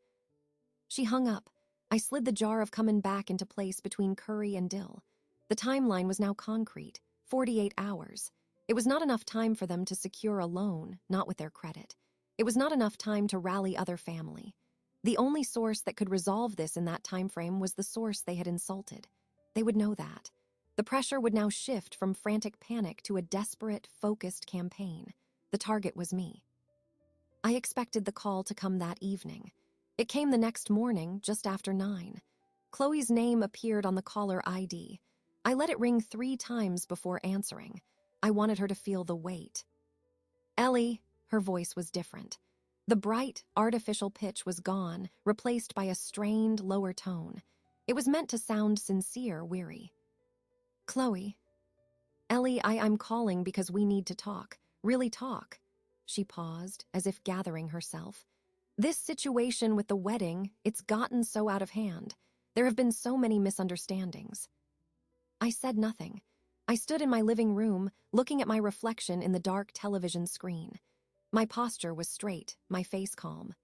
A: She hung up. I slid the jar of cumin back into place between curry and dill. The timeline was now concrete, 48 hours. It was not enough time for them to secure a loan, not with their credit. It was not enough time to rally other family. The only source that could resolve this in that time frame was the source they had insulted. They would know that. The pressure would now shift from frantic panic to a desperate, focused campaign. The target was me. I expected the call to come that evening. It came the next morning, just after 9. Chloe's name appeared on the caller ID. I let it ring 3 times before answering. I wanted her to feel the weight. "Ellie," her voice was different. The bright, artificial pitch was gone, replaced by a strained, lower tone. It was meant to sound sincere, weary. "Chloe." "Ellie, I'm calling because we need to talk. Really talk." She paused, as if gathering herself. "This situation with the wedding, it's gotten so out of hand. There have been so many misunderstandings." I said nothing. I stood in my living room, looking at my reflection in the dark television screen. My posture was straight, my face calm.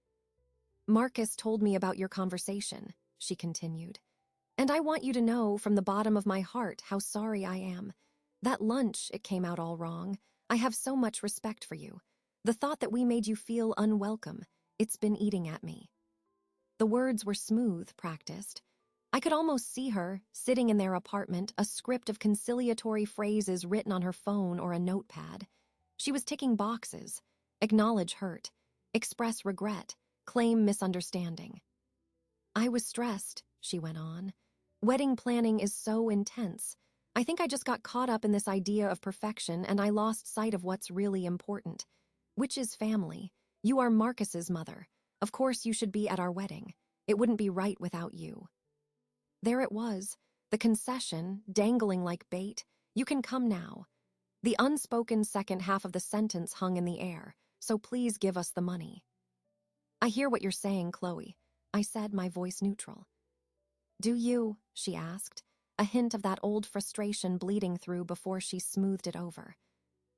A: "Marcus told me about your conversation," she continued. "And I want you to know from the bottom of my heart how sorry I am. That lunch, it came out all wrong. I have so much respect for you. The thought that we made you feel unwelcome, it's been eating at me." The words were smooth, practiced. I could almost see her, sitting in their apartment, a script of conciliatory phrases written on her phone or a notepad. She was ticking boxes: acknowledge hurt, express regret, claim misunderstanding. "I was stressed," she went on. "Wedding planning is so intense. I think I just got caught up in this idea of perfection and I lost sight of what's really important, which is family. You are Marcus's mother. Of course you should be at our wedding. It wouldn't be right without you." There it was, the concession, dangling like bait. "You can come now." The unspoken second half of the sentence hung in the air. "So please give us the money." "I hear what you're saying, Chloe," I said, my voice neutral. "Do you?" she asked, a hint of that old frustration bleeding through before she smoothed it over.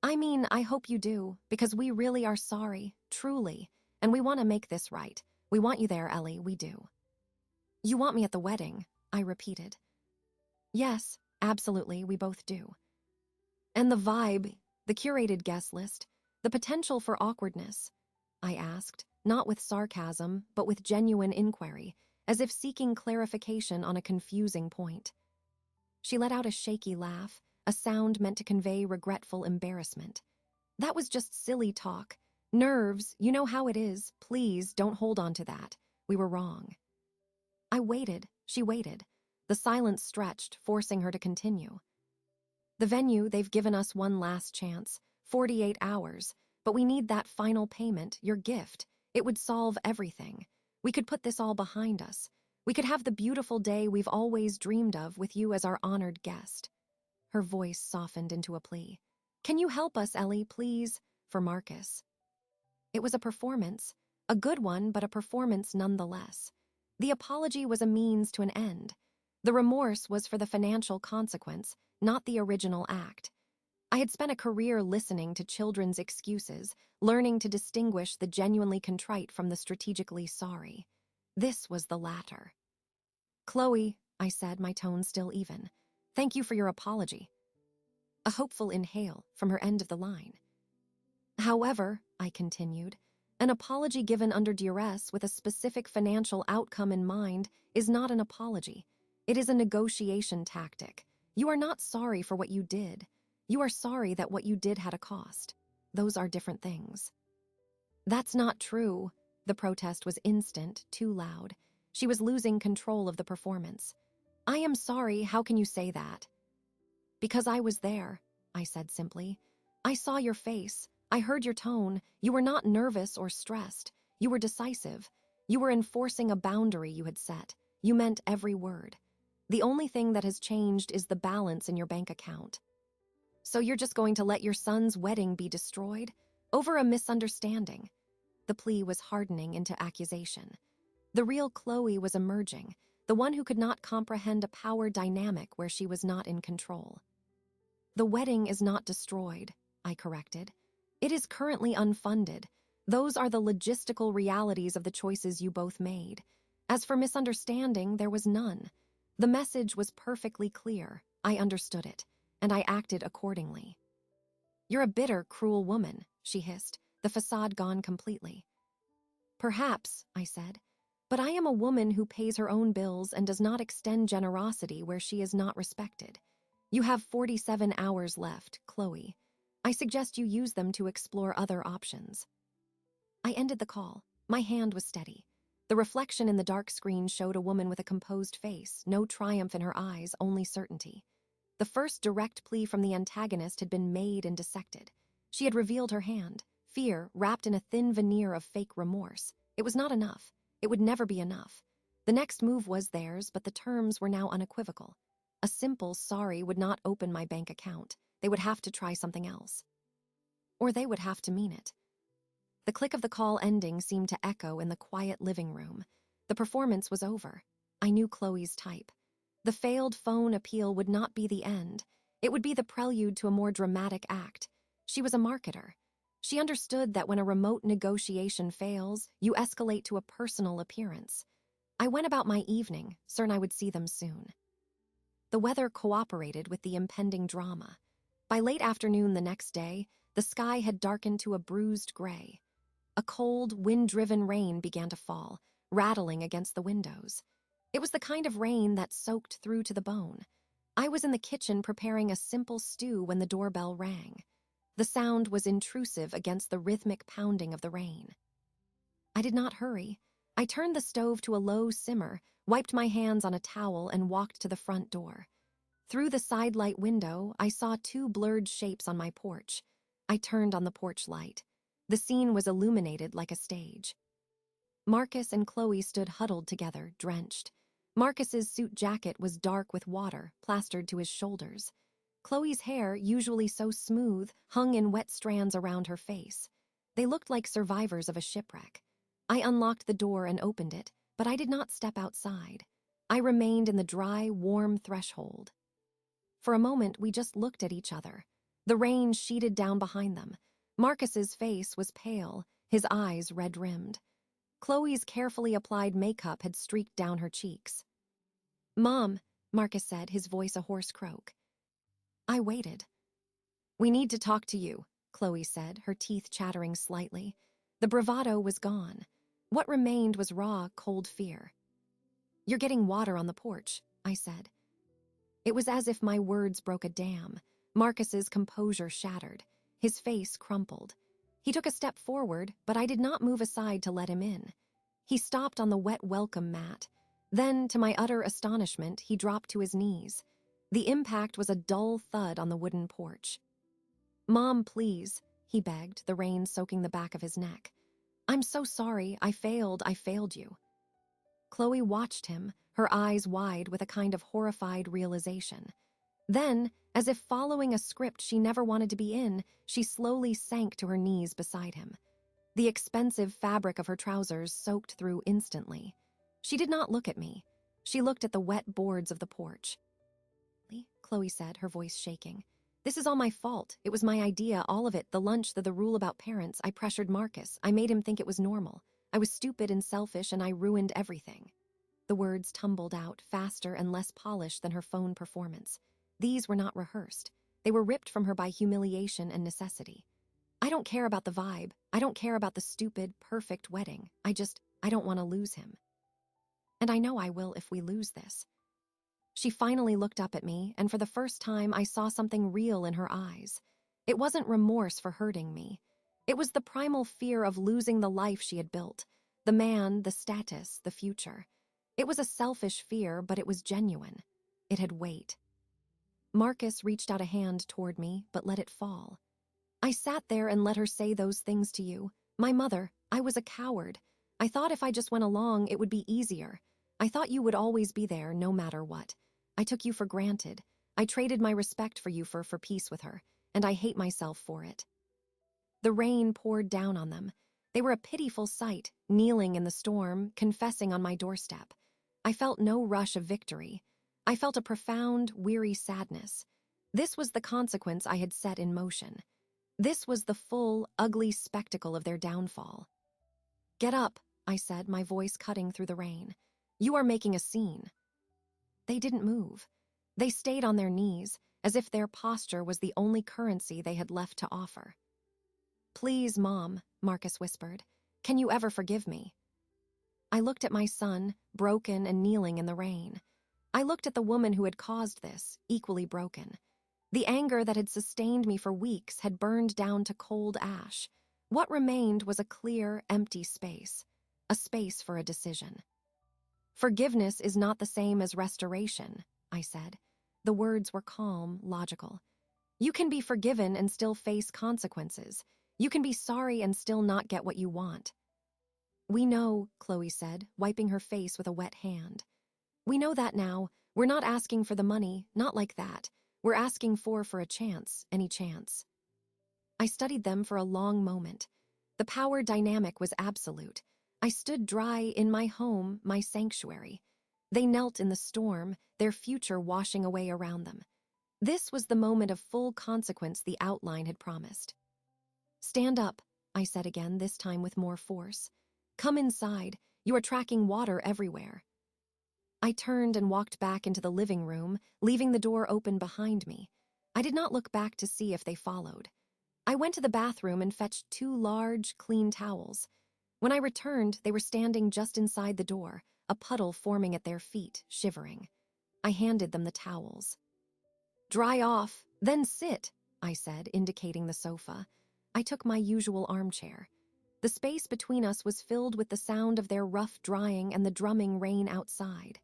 A: "I mean, I hope you do, because we really are sorry, truly, and we want to make this right. We want you there, Ellie, we do." "You want me at the wedding," I repeated. "Yes, absolutely, we both do." "And the vibe, the curated guest list, the potential for awkwardness?" I asked, not with sarcasm, but with genuine inquiry, as if seeking clarification on a confusing point. She let out a shaky laugh, a sound meant to convey regretful embarrassment. "That was just silly talk. Nerves, you know how it is. Please, don't hold on to that. We were wrong." I waited. She waited. The silence stretched, forcing her to continue. "The venue, they've given us one last chance, 48 hours, but we need that final payment, your gift. It would solve everything. We could put this all behind us. We could have the beautiful day we've always dreamed of with you as our honored guest." Her voice softened into a plea. "Can you help us, Ellie, please? For Marcus." It was a performance, a good one, but a performance nonetheless. The apology was a means to an end. The remorse was for the financial consequence, not the original act. I had spent a career listening to children's excuses, learning to distinguish the genuinely contrite from the strategically sorry. This was the latter. "Chloe," I said, my tone still even, "thank you for your apology." A hopeful inhale from her end of the line. "However," I continued, "an apology given under duress with a specific financial outcome in mind is not an apology. It is a negotiation tactic. You are not sorry for what you did. You are sorry that what you did had a cost. Those are different things." "That's not true." The protest was instant, too loud. She was losing control of the performance. "I am sorry, how can you say that?" "Because I was there," I said simply. "I saw your face. I heard your tone. You were not nervous or stressed. You were decisive. You were enforcing a boundary you had set. You meant every word. The only thing that has changed is the balance in your bank account. So you're just going to let your son's wedding be destroyed? Over a misunderstanding." The plea was hardening into accusation. The real Chloe was emerging, the one who could not comprehend a power dynamic where she was not in control. "The wedding is not destroyed," I corrected. "It is currently unfunded. Those are the logistical realities of the choices you both made. As for misunderstanding, there was none. The message was perfectly clear. I understood it, and I acted accordingly." "You're a bitter, cruel woman," she hissed, the facade gone completely. "Perhaps," I said, But I am a woman who pays her own bills and does not extend generosity where she is not respected. You have 47 hours left, Chloe. I suggest you use them to explore other options. I ended the call. My hand was steady. The reflection in the dark screen showed a woman with a composed face, no triumph in her eyes, only certainty. The first direct plea from the antagonist had been made and dissected. She had revealed her hand, fear wrapped in a thin veneer of fake remorse. It was not enough. It would never be enough. The next move was theirs, but the terms were now unequivocal. A simple sorry would not open my bank account. They would have to try something else. Or they would have to mean it. The click of the call ending seemed to echo in the quiet living room. The performance was over. I knew Chloe's type. The failed phone appeal would not be the end. It would be the prelude to a more dramatic act. She was a marketer. She understood that when a remote negotiation fails, you escalate to a personal appearance. I went about my evening, certain I would see them soon. The weather cooperated with the impending drama. By late afternoon the next day, the sky had darkened to a bruised gray. A cold, wind-driven rain began to fall, rattling against the windows. It was the kind of rain that soaked through to the bone. I was in the kitchen preparing a simple stew when the doorbell rang. The sound was intrusive against the rhythmic pounding of the rain. I did not hurry. I turned the stove to a low simmer, wiped my hands on a towel, and walked to the front door. Through the sidelight window, I saw two blurred shapes on my porch. I turned on the porch light. The scene was illuminated like a stage. Marcus and Chloe stood huddled together, drenched. Marcus's suit jacket was dark with water, plastered to his shoulders. Chloe's hair, usually so smooth, hung in wet strands around her face. They looked like survivors of a shipwreck. I unlocked the door and opened it, but I did not step outside. I remained in the dry, warm threshold. For a moment, we just looked at each other. The rain sheeted down behind them. Marcus's face was pale, his eyes red-rimmed. Chloe's carefully applied makeup had streaked down her cheeks. "Mom," Marcus said, his voice a hoarse croak. I waited. "We need to talk to you," Chloe said, her teeth chattering slightly. The bravado was gone. What remained was raw, cold fear. "You're getting water on the porch," I said. It was as if my words broke a dam. Marcus's composure shattered. His face crumpled. He took a step forward, but I did not move aside to let him in. He stopped on the wet welcome mat. Then, to my utter astonishment, he dropped to his knees. The impact was a dull thud on the wooden porch. "Mom, please," he begged, the rain soaking the back of his neck. "I'm so sorry. I failed you." Chloe watched him, her eyes wide with a kind of horrified realization. Then, as if following a script she never wanted to be in, she slowly sank to her knees beside him. The expensive fabric of her trousers soaked through instantly. She did not look at me. She looked at the wet boards of the porch. Chloe said, her voice shaking. "This is all my fault. It was my idea, all of it, the lunch, the rule about parents. I pressured Marcus. I made him think it was normal. I was stupid and selfish, and I ruined everything." The words tumbled out, faster and less polished than her phone performance. These were not rehearsed. They were ripped from her by humiliation and necessity. "I don't care about the vibe. I don't care about the stupid, perfect wedding. I don't want to lose him. And I know I will if we lose this." She finally looked up at me, and for the first time I saw something real in her eyes. It wasn't remorse for hurting me. It was the primal fear of losing the life she had built, the man, the status, the future. It was a selfish fear, but it was genuine. It had weight. Marcus reached out a hand toward me, but let it fall. "I sat there and let her say those things to you. My mother, I was a coward. I thought if I just went along, it would be easier. I thought you would always be there, no matter what. I took you for granted. I traded my respect for you for peace with her, and I hate myself for it." The rain poured down on them. They were a pitiful sight, kneeling in the storm, confessing on my doorstep. I felt no rush of victory. I felt a profound, weary sadness. This was the consequence I had set in motion. This was the full, ugly spectacle of their downfall. "Get up," I said, my voice cutting through the rain. "You are making a scene." They didn't move. They stayed on their knees, as if their posture was the only currency they had left to offer. "Please, Mom," Marcus whispered. "Can you ever forgive me?" I looked at my son, broken and kneeling in the rain. I looked at the woman who had caused this, equally broken. The anger that had sustained me for weeks had burned down to cold ash. What remained was a clear, empty space, a space for a decision. Forgiveness is not the same as restoration, I said. The words were calm, logical. You can be forgiven and still face consequences. You can be sorry and still not get what you want. We know, Chloe said, wiping her face with a wet hand. We know that now. We're not asking for the money, not like that. We're asking for a chance, any chance. I studied them for a long moment. The power dynamic was absolute. I stood dry in my home, my sanctuary. They knelt in the storm, their future washing away around them. This was the moment of full consequence the outline had promised. Stand up, I said again, this time with more force. Come inside. You are tracking water everywhere. I turned and walked back into the living room, leaving the door open behind me. I did not look back to see if they followed. I went to the bathroom and fetched 2 large, clean towels. When I returned, they were standing just inside the door, a puddle forming at their feet, shivering. I handed them the towels. Dry off, then sit, I said, indicating the sofa. I took my usual armchair. The space between us was filled with the sound of their rough drying and the drumming rain outside.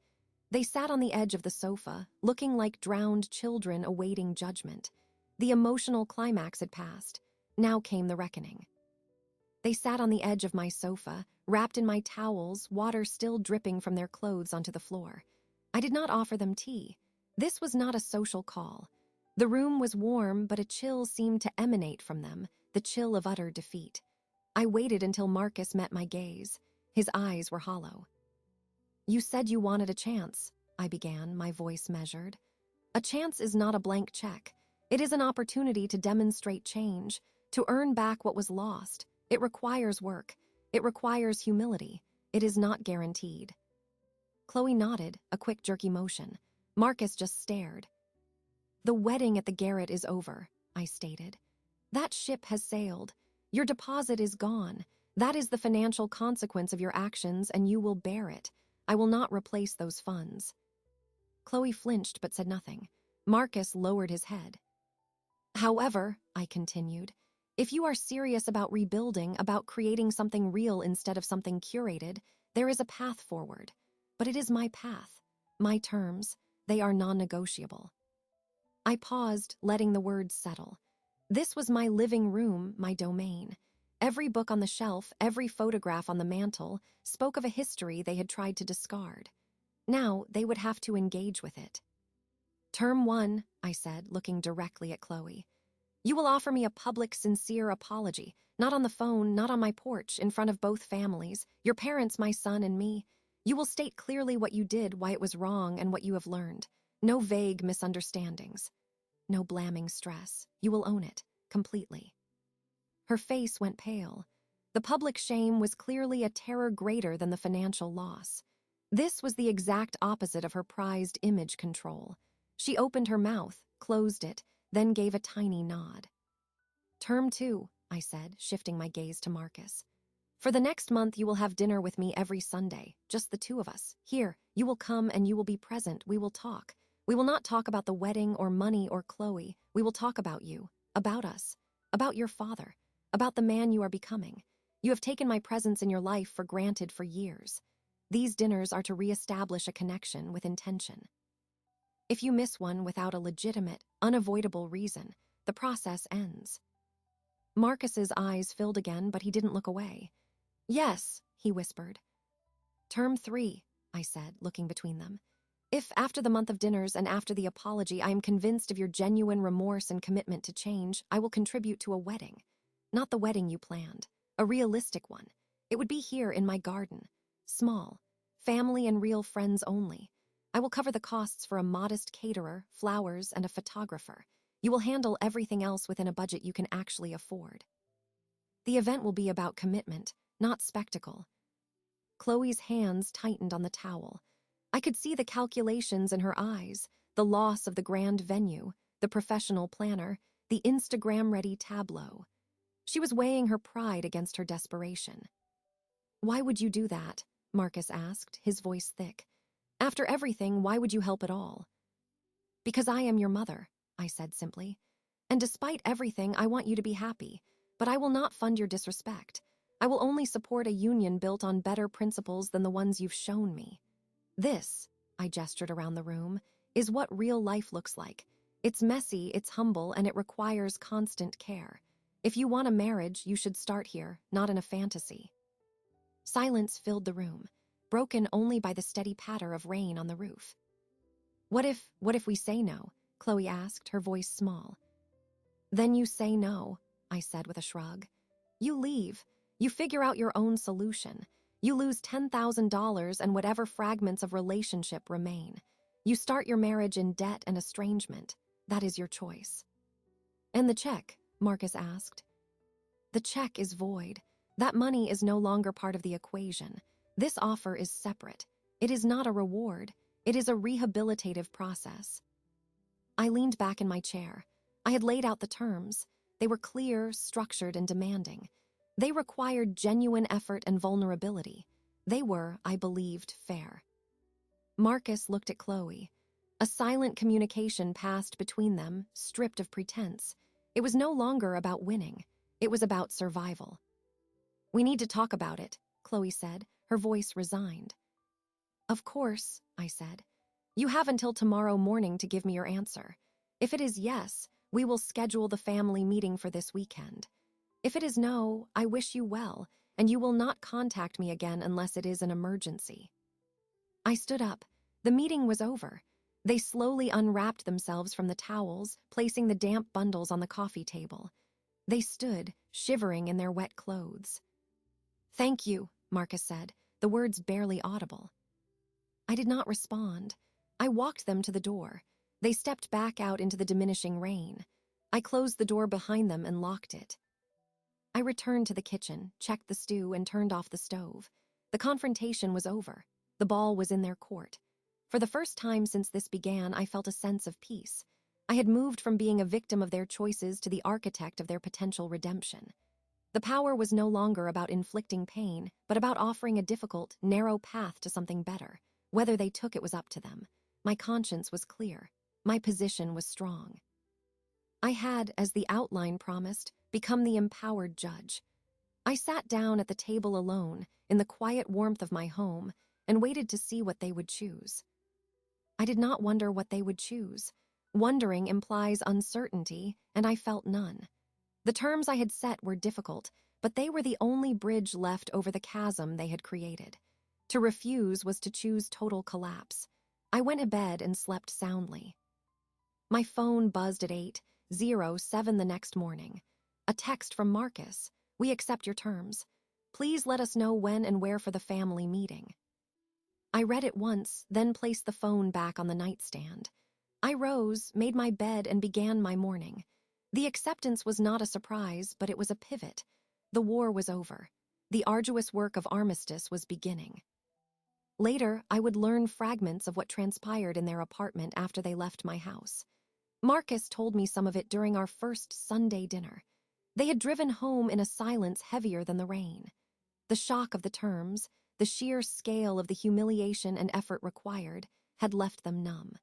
A: They sat on the edge of the sofa, looking like drowned children awaiting judgment. The emotional climax had passed. Now came the reckoning. They sat on the edge of my sofa, wrapped in my towels, water still dripping from their clothes onto the floor. I did not offer them tea. This was not a social call. The room was warm, but a chill seemed to emanate from them, the chill of utter defeat. I waited until Marcus met my gaze. His eyes were hollow. You said you wanted a chance, I began, my voice measured. A chance is not a blank check. It is an opportunity to demonstrate change, to earn back what was lost. It requires work. It requires humility. It is not guaranteed. Chloe nodded, a quick jerky motion. Marcus just stared. The wedding at the Garrett is over, I stated. That ship has sailed. Your deposit is gone. That is the financial consequence of your actions, and you will bear it. I will not replace those funds. Chloe flinched but said nothing. Marcus lowered his head. However, I continued, if you are serious about rebuilding, about creating something real instead of something curated, there is a path forward. But it is my path, my terms. They are non-negotiable. I paused, letting the words settle. This was my living room, my domain. Every book on the shelf, every photograph on the mantle, spoke of a history they had tried to discard. Now they would have to engage with it. Term 1, I said, looking directly at Chloe. You will offer me a public, sincere apology, not on the phone, not on my porch, in front of both families, your parents, my son, and me. You will state clearly what you did, why it was wrong, and what you have learned. No vague misunderstandings. No blaming stress. You will own it, completely. Her face went pale. The public shame was clearly a terror greater than the financial loss. This was the exact opposite of her prized image control. She opened her mouth, closed it, then gave a tiny nod. Term 2, I said, shifting my gaze to Marcus. For the next month, you will have dinner with me every Sunday, just the 2 of us. Here, you will come and you will be present. We will talk. We will not talk about the wedding or money or Chloe. We will talk about you, about us, about your father, about the man you are becoming. You have taken my presence in your life for granted for years. These dinners are to reestablish a connection with intention. If you miss one without a legitimate, unavoidable reason, the process ends. Marcus's eyes filled again, but he didn't look away. Yes, he whispered. Term 3, I said, looking between them. If, after the month of dinners and after the apology, I am convinced of your genuine remorse and commitment to change, I will contribute to a wedding. Not the wedding you planned, a realistic one. It would be here in my garden. Small, family and real friends only. I will cover the costs for a modest caterer, flowers, and a photographer. You will handle everything else within a budget you can actually afford. The event will be about commitment, not spectacle. Chloe's hands tightened on the towel. I could see the calculations in her eyes, the loss of the grand venue, the professional planner, the Instagram-ready tableau. She was weighing her pride against her desperation. Why would you do that? Marcus asked, his voice thick. After everything, why would you help at all? Because I am your mother, I said simply. And despite everything, I want you to be happy. But I will not fund your disrespect. I will only support a union built on better principles than the ones you've shown me. This, I gestured around the room, is what real life looks like. It's messy, it's humble, and it requires constant care. If you want a marriage, you should start here, not in a fantasy. Silence filled the room, broken only by the steady patter of rain on the roof. What if we say no? Chloe asked, her voice small. Then you say no, I said with a shrug. You leave. You figure out your own solution. You lose $10,000 and whatever fragments of relationship remain. You start your marriage in debt and estrangement. That is your choice. And the check? Marcus asked. The check is void. That money is no longer part of the equation. This offer is separate. It is not a reward. It is a rehabilitative process. I leaned back in my chair. I had laid out the terms. They were clear, structured, and demanding. They required genuine effort and vulnerability. They were, I believed, fair. Marcus looked at Chloe. A silent communication passed between them, stripped of pretense. It was no longer about winning. It was about survival. We need to talk about it, Chloe said, her voice resigned. Of course, I said. You have until tomorrow morning to give me your answer. If it is yes, we will schedule the family meeting for this weekend. If it is no, I wish you well, and you will not contact me again unless it is an emergency. I stood up. The meeting was over. They slowly unwrapped themselves from the towels, placing the damp bundles on the coffee table. They stood, shivering in their wet clothes. Thank you, Marcus said, the words barely audible. I did not respond. I walked them to the door. They stepped back out into the diminishing rain. I closed the door behind them and locked it. I returned to the kitchen, checked the stew, and turned off the stove. The confrontation was over. The ball was in their court. For the first time since this began, I felt a sense of peace. I had moved from being a victim of their choices to the architect of their potential redemption. The power was no longer about inflicting pain, but about offering a difficult, narrow path to something better. Whether they took it was up to them. My conscience was clear. My position was strong. I had, as the outline promised, become the empowered judge. I sat down at the table alone, in the quiet warmth of my home, and waited to see what they would choose. I did not wonder what they would choose. Wondering implies uncertainty, and I felt none. The terms I had set were difficult, but they were the only bridge left over the chasm they had created. To refuse was to choose total collapse. I went to bed and slept soundly. My phone buzzed at 8:07 the next morning. A text from Marcus. We accept your terms. Please let us know when and where for the family meeting. I read it once, then placed the phone back on the nightstand. I rose, made my bed, and began my morning. The acceptance was not a surprise, but it was a pivot. The war was over. The arduous work of armistice was beginning. Later, I would learn fragments of what transpired in their apartment after they left my house. Marcus told me some of it during our first Sunday dinner. They had driven home in a silence heavier than the rain. The shock of the terms, the sheer scale of the humiliation and effort required, had left them numb.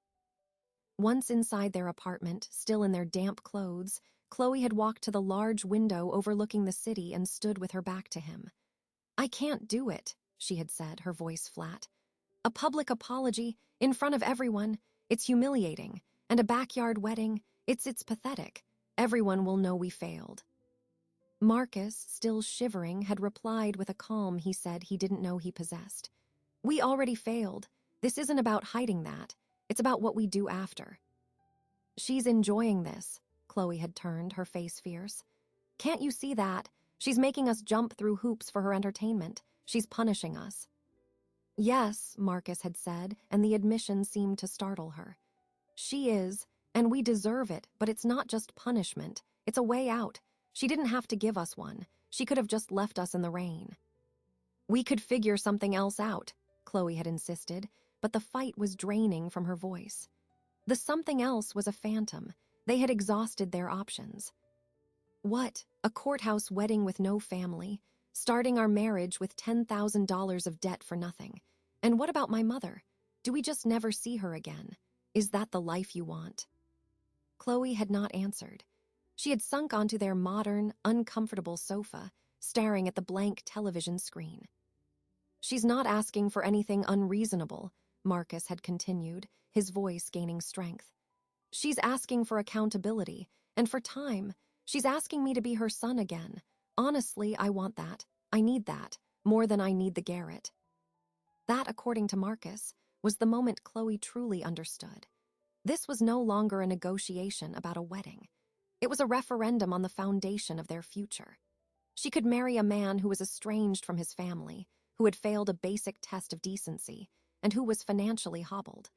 A: Once inside their apartment, still in their damp clothes, Chloe had walked to the large window overlooking the city and stood with her back to him. I can't do it, she had said, her voice flat. A public apology, in front of everyone, it's humiliating. And a backyard wedding, it's pathetic. Everyone will know we failed. Marcus, still shivering, had replied with a calm he said he didn't know he possessed. We already failed. This isn't about hiding that. It's about what we do after. She's enjoying this, Chloe had turned, her face fierce. Can't you see that? She's making us jump through hoops for her entertainment. She's punishing us. Yes, Marcus had said, and the admission seemed to startle her. She is, and we deserve it, but it's not just punishment. It's a way out. She didn't have to give us one. She could have just left us in the rain. We could figure something else out, Chloe had insisted, but the fight was draining from her voice. The something else was a phantom. They had exhausted their options. What? A courthouse wedding with no family? Starting our marriage with $10,000 of debt for nothing. And what about my mother? Do we just never see her again? Is that the life you want?" Chloe had not answered. She had sunk onto their modern, uncomfortable sofa, staring at the blank television screen. "She's not asking for anything unreasonable," Marcus had continued, his voice gaining strength. "She's asking for accountability, and for time. She's asking me to be her son again. Honestly, I want that. I need that, more than I need the Garrett." That, according to Marcus, was the moment Chloe truly understood. This was no longer a negotiation about a wedding. It was a referendum on the foundation of their future. She could marry a man who was estranged from his family, who had failed a basic test of decency, and who was financially hobbled.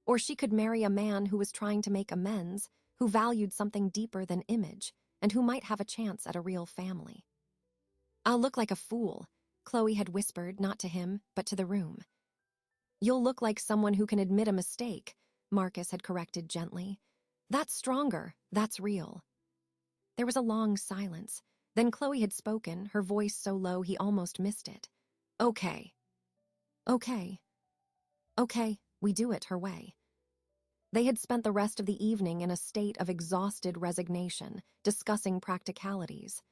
A: Or she could marry a man who was trying to make amends, who valued something deeper than image, and who might have a chance at a real family. "I'll look like a fool," Chloe had whispered, not to him, but to the room. "You'll look like someone who can admit a mistake," Marcus had corrected gently. "That's stronger, that's real." There was a long silence. Then Chloe had spoken, her voice so low he almost missed it. "Okay. Okay. Okay, we do it her way." They had spent the rest of the evening in a state of exhausted resignation, discussing practicalities.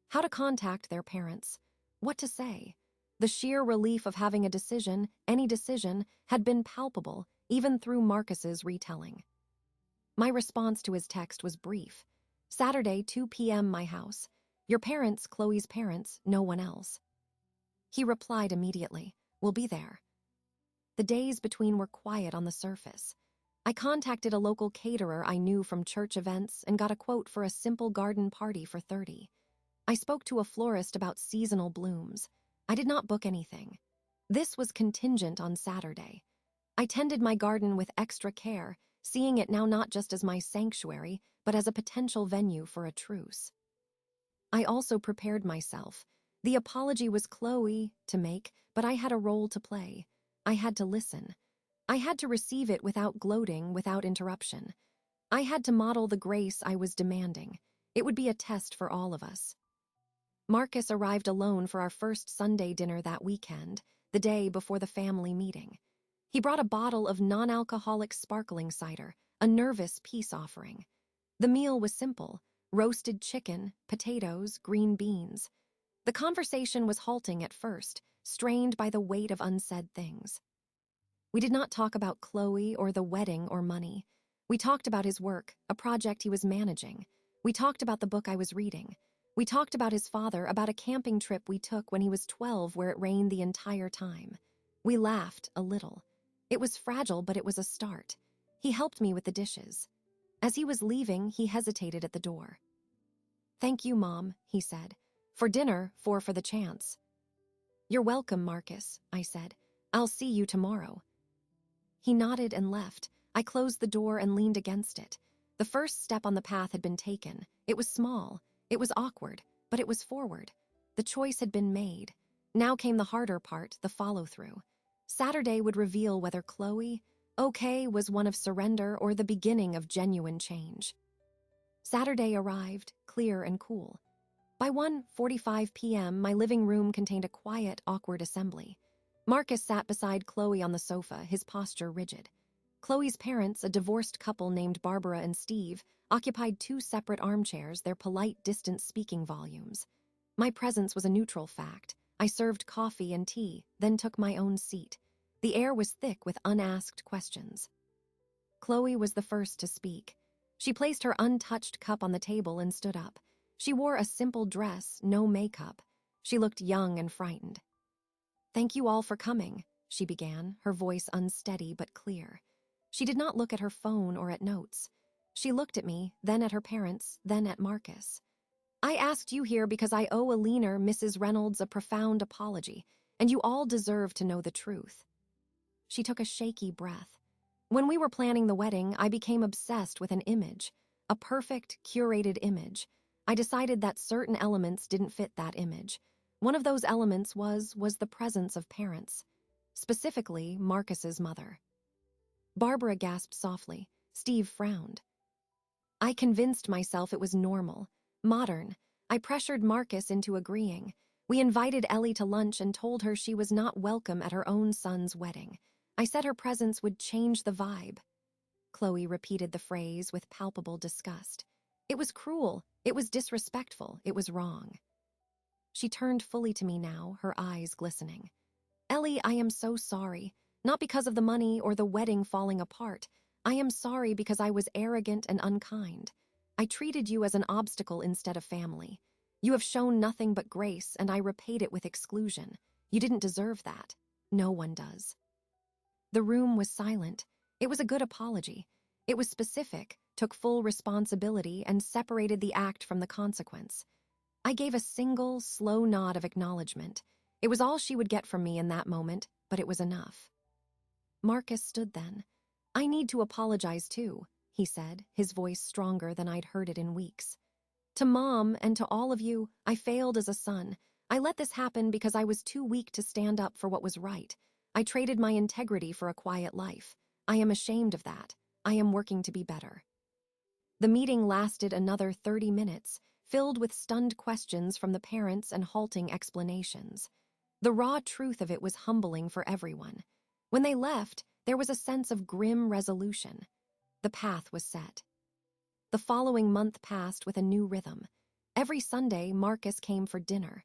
A: How to contact their parents. What to say. The sheer relief of having a decision, any decision, had been palpable, even through Marcus's retelling. My response to his text was brief. "Saturday, 2 p.m. my house. Your parents, Chloe's parents, no one else." He replied immediately, "We'll be there." The days between were quiet on the surface. I contacted a local caterer I knew from church events and got a quote for a simple garden party for 30. I spoke to a florist about seasonal blooms. I did not book anything. This was contingent on Saturday. I tended my garden with extra care, seeing it now not just as my sanctuary, but as a potential venue for a truce. I also prepared myself. The apology was Chloe to make, but I had a role to play. I had to listen. I had to receive it without gloating, without interruption. I had to model the grace I was demanding. It would be a test for all of us. Marcus arrived alone for our first Sunday dinner that weekend, the day before the family meeting. He brought a bottle of non-alcoholic sparkling cider, a nervous peace offering. The meal was simple: roasted chicken, potatoes, green beans. The conversation was halting at first, strained by the weight of unsaid things. We did not talk about Chloe or the wedding or money. We talked about his work, a project he was managing. We talked about the book I was reading. We talked about his father, about a camping trip we took when he was 12 where it rained the entire time. We laughed a little. It was fragile, but it was a start. He helped me with the dishes. As he was leaving, he hesitated at the door. "Thank you, Mom," he said. "For dinner, for the chance." "You're welcome, Marcus," I said. "I'll see you tomorrow." He nodded and left. I closed the door and leaned against it. The first step on the path had been taken. It was small. It was awkward, but it was forward. The choice had been made. Now came the harder part, the follow-through. Saturday would reveal whether Chloe, okay, was one of surrender or the beginning of genuine change. Saturday arrived, clear and cool. By 1:45 p.m., my living room contained a quiet, awkward assembly. Marcus sat beside Chloe on the sofa, his posture rigid. Chloe's parents, a divorced couple named Barbara and Steve, occupied 2 separate armchairs, their polite, distant speaking volumes. My presence was a neutral fact. I served coffee and tea, then took my own seat. The air was thick with unasked questions. Chloe was the first to speak. She placed her untouched cup on the table and stood up. She wore a simple dress, no makeup. She looked young and frightened. "Thank you all for coming," she began, her voice unsteady but clear. She did not look at her phone or at notes. She looked at me, then at her parents, then at Marcus. "I asked you here because I owe Alina, Mrs. Reynolds, a profound apology, and you all deserve to know the truth." She took a shaky breath. "When we were planning the wedding, I became obsessed with an image, a perfect, curated image. I decided that certain elements didn't fit that image. One of those elements was the presence of parents, specifically Marcus's mother." Barbara gasped softly. Steve frowned. I convinced myself it was normal, modern. I pressured Marcus into agreeing. We invited Ellie to lunch and told her she was not welcome at her own son's wedding. I said her presence would change the vibe. Chloe repeated the phrase with palpable disgust. It was cruel, it was disrespectful, it was wrong. She turned fully to me now, her eyes glistening. Ellie, I am so sorry. Not because of the money or the wedding falling apart. I am sorry because I was arrogant and unkind. I treated you as an obstacle instead of family. You have shown nothing but grace, and I repaid it with exclusion. You didn't deserve that. No one does. The room was silent. It was a good apology. It was specific, took full responsibility, and separated the act from the consequence. I gave a single, slow nod of acknowledgement. It was all she would get from me in that moment, but it was enough. Marcus stood then. I need to apologize too, he said, his voice stronger than I'd heard it in weeks. To Mom and to all of you, I failed as a son. I let this happen because I was too weak to stand up for what was right. I traded my integrity for a quiet life. I am ashamed of that. I am working to be better. The meeting lasted another 30 minutes, filled with stunned questions from the parents and halting explanations. The raw truth of it was humbling for everyone. When they left, there was a sense of grim resolution. The path was set. The following month passed with a new rhythm. Every Sunday, Marcus came for dinner.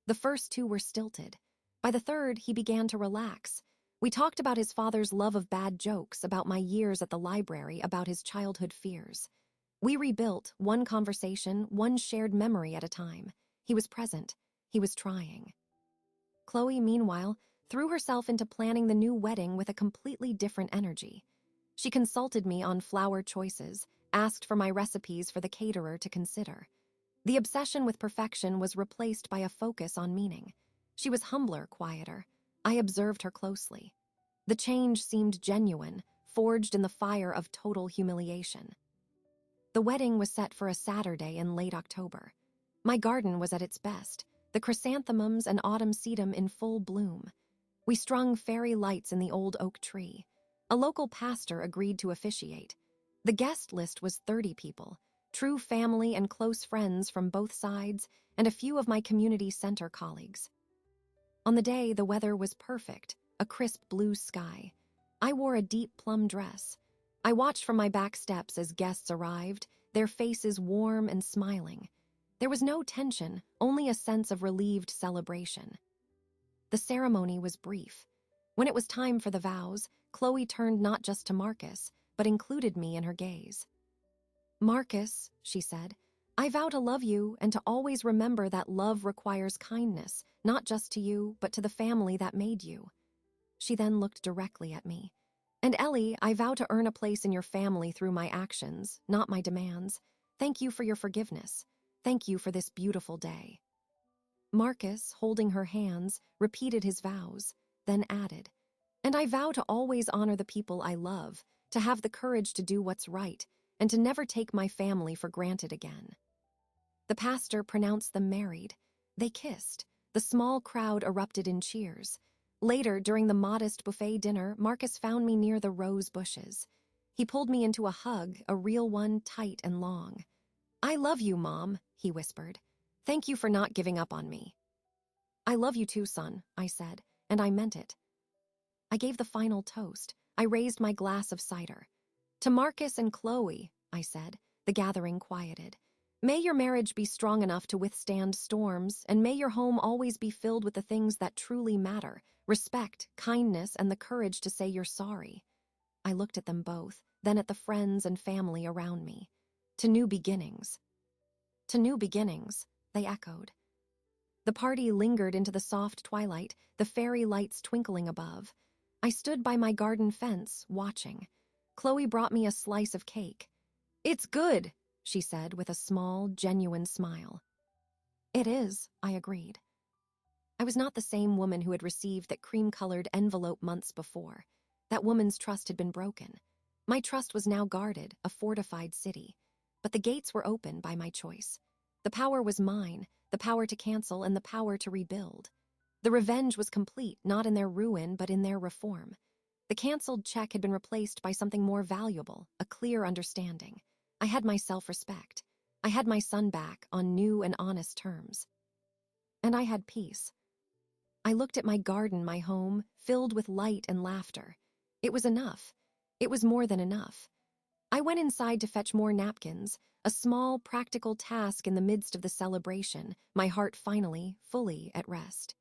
A: The first two were stilted. By the third, he began to relax. We talked about his father's love of bad jokes, about my years at the library, about his childhood fears. We rebuilt, one conversation, one shared memory at a time. He was present. He was trying. Chloe, meanwhile, threw herself into planning the new wedding with a completely different energy. She consulted me on flower choices, asked for my recipes for the caterer to consider. The obsession with perfection was replaced by a focus on meaning. She was humbler, quieter. I observed her closely. The change seemed genuine, forged in the fire of total humiliation. The wedding was set for a Saturday in late October. My garden was at its best, the chrysanthemums and autumn sedum in full bloom. We strung fairy lights in the old oak tree. A local pastor agreed to officiate. The guest list was 30 people, true family and close friends from both sides, and a few of my community center colleagues. On the day, the weather was perfect, a crisp blue sky. I wore a deep plum dress. I watched from my back steps as guests arrived, their faces warm and smiling. There was no tension, only a sense of relieved celebration. The ceremony was brief. When it was time for the vows, Chloe turned not just to Marcus, but included me in her gaze. Marcus, she said, I vow to love you and to always remember that love requires kindness, not just to you, but to the family that made you. She then looked directly at me. And Ellie, I vow to earn a place in your family through my actions, not my demands. Thank you for your forgiveness. Thank you for this beautiful day. Marcus, holding her hands, repeated his vows, then added, and I vow to always honor the people I love, to have the courage to do what's right, and to never take my family for granted again. The pastor pronounced them married. They kissed. The small crowd erupted in cheers. Later, during the modest buffet dinner, Marcus found me near the rose bushes. He pulled me into a hug, a real one, tight and long. I love you, Mom, he whispered. Thank you for not giving up on me. I love you too, son, I said, and I meant it. I gave the final toast. I raised my glass of cider. To Marcus and Chloe, I said, the gathering quieted. May your marriage be strong enough to withstand storms, and may your home always be filled with the things that truly matter, respect, kindness, and the courage to say you're sorry. I looked at them both, then at the friends and family around me. To new beginnings. To new beginnings, they echoed. The party lingered into the soft twilight, the fairy lights twinkling above. I stood by my garden fence, watching. Chloe brought me a slice of cake. It's good, she said with a small, genuine smile. It is, I agreed. I was not the same woman who had received that cream-colored envelope months before. That woman's trust had been broken. My trust was now guarded, a fortified city. But the gates were open by my choice. The power was mine, the power to cancel and the power to rebuild. The revenge was complete, not in their ruin, but in their reform. The canceled check had been replaced by something more valuable, a clear understanding. I had my self-respect. I had my son back on new and honest terms. and I had peace. I looked at my garden, my home, filled with light and laughter. It was enough. It was more than enough. I went inside to fetch more napkins, a small, practical task in the midst of the celebration, my heart finally, fully at rest.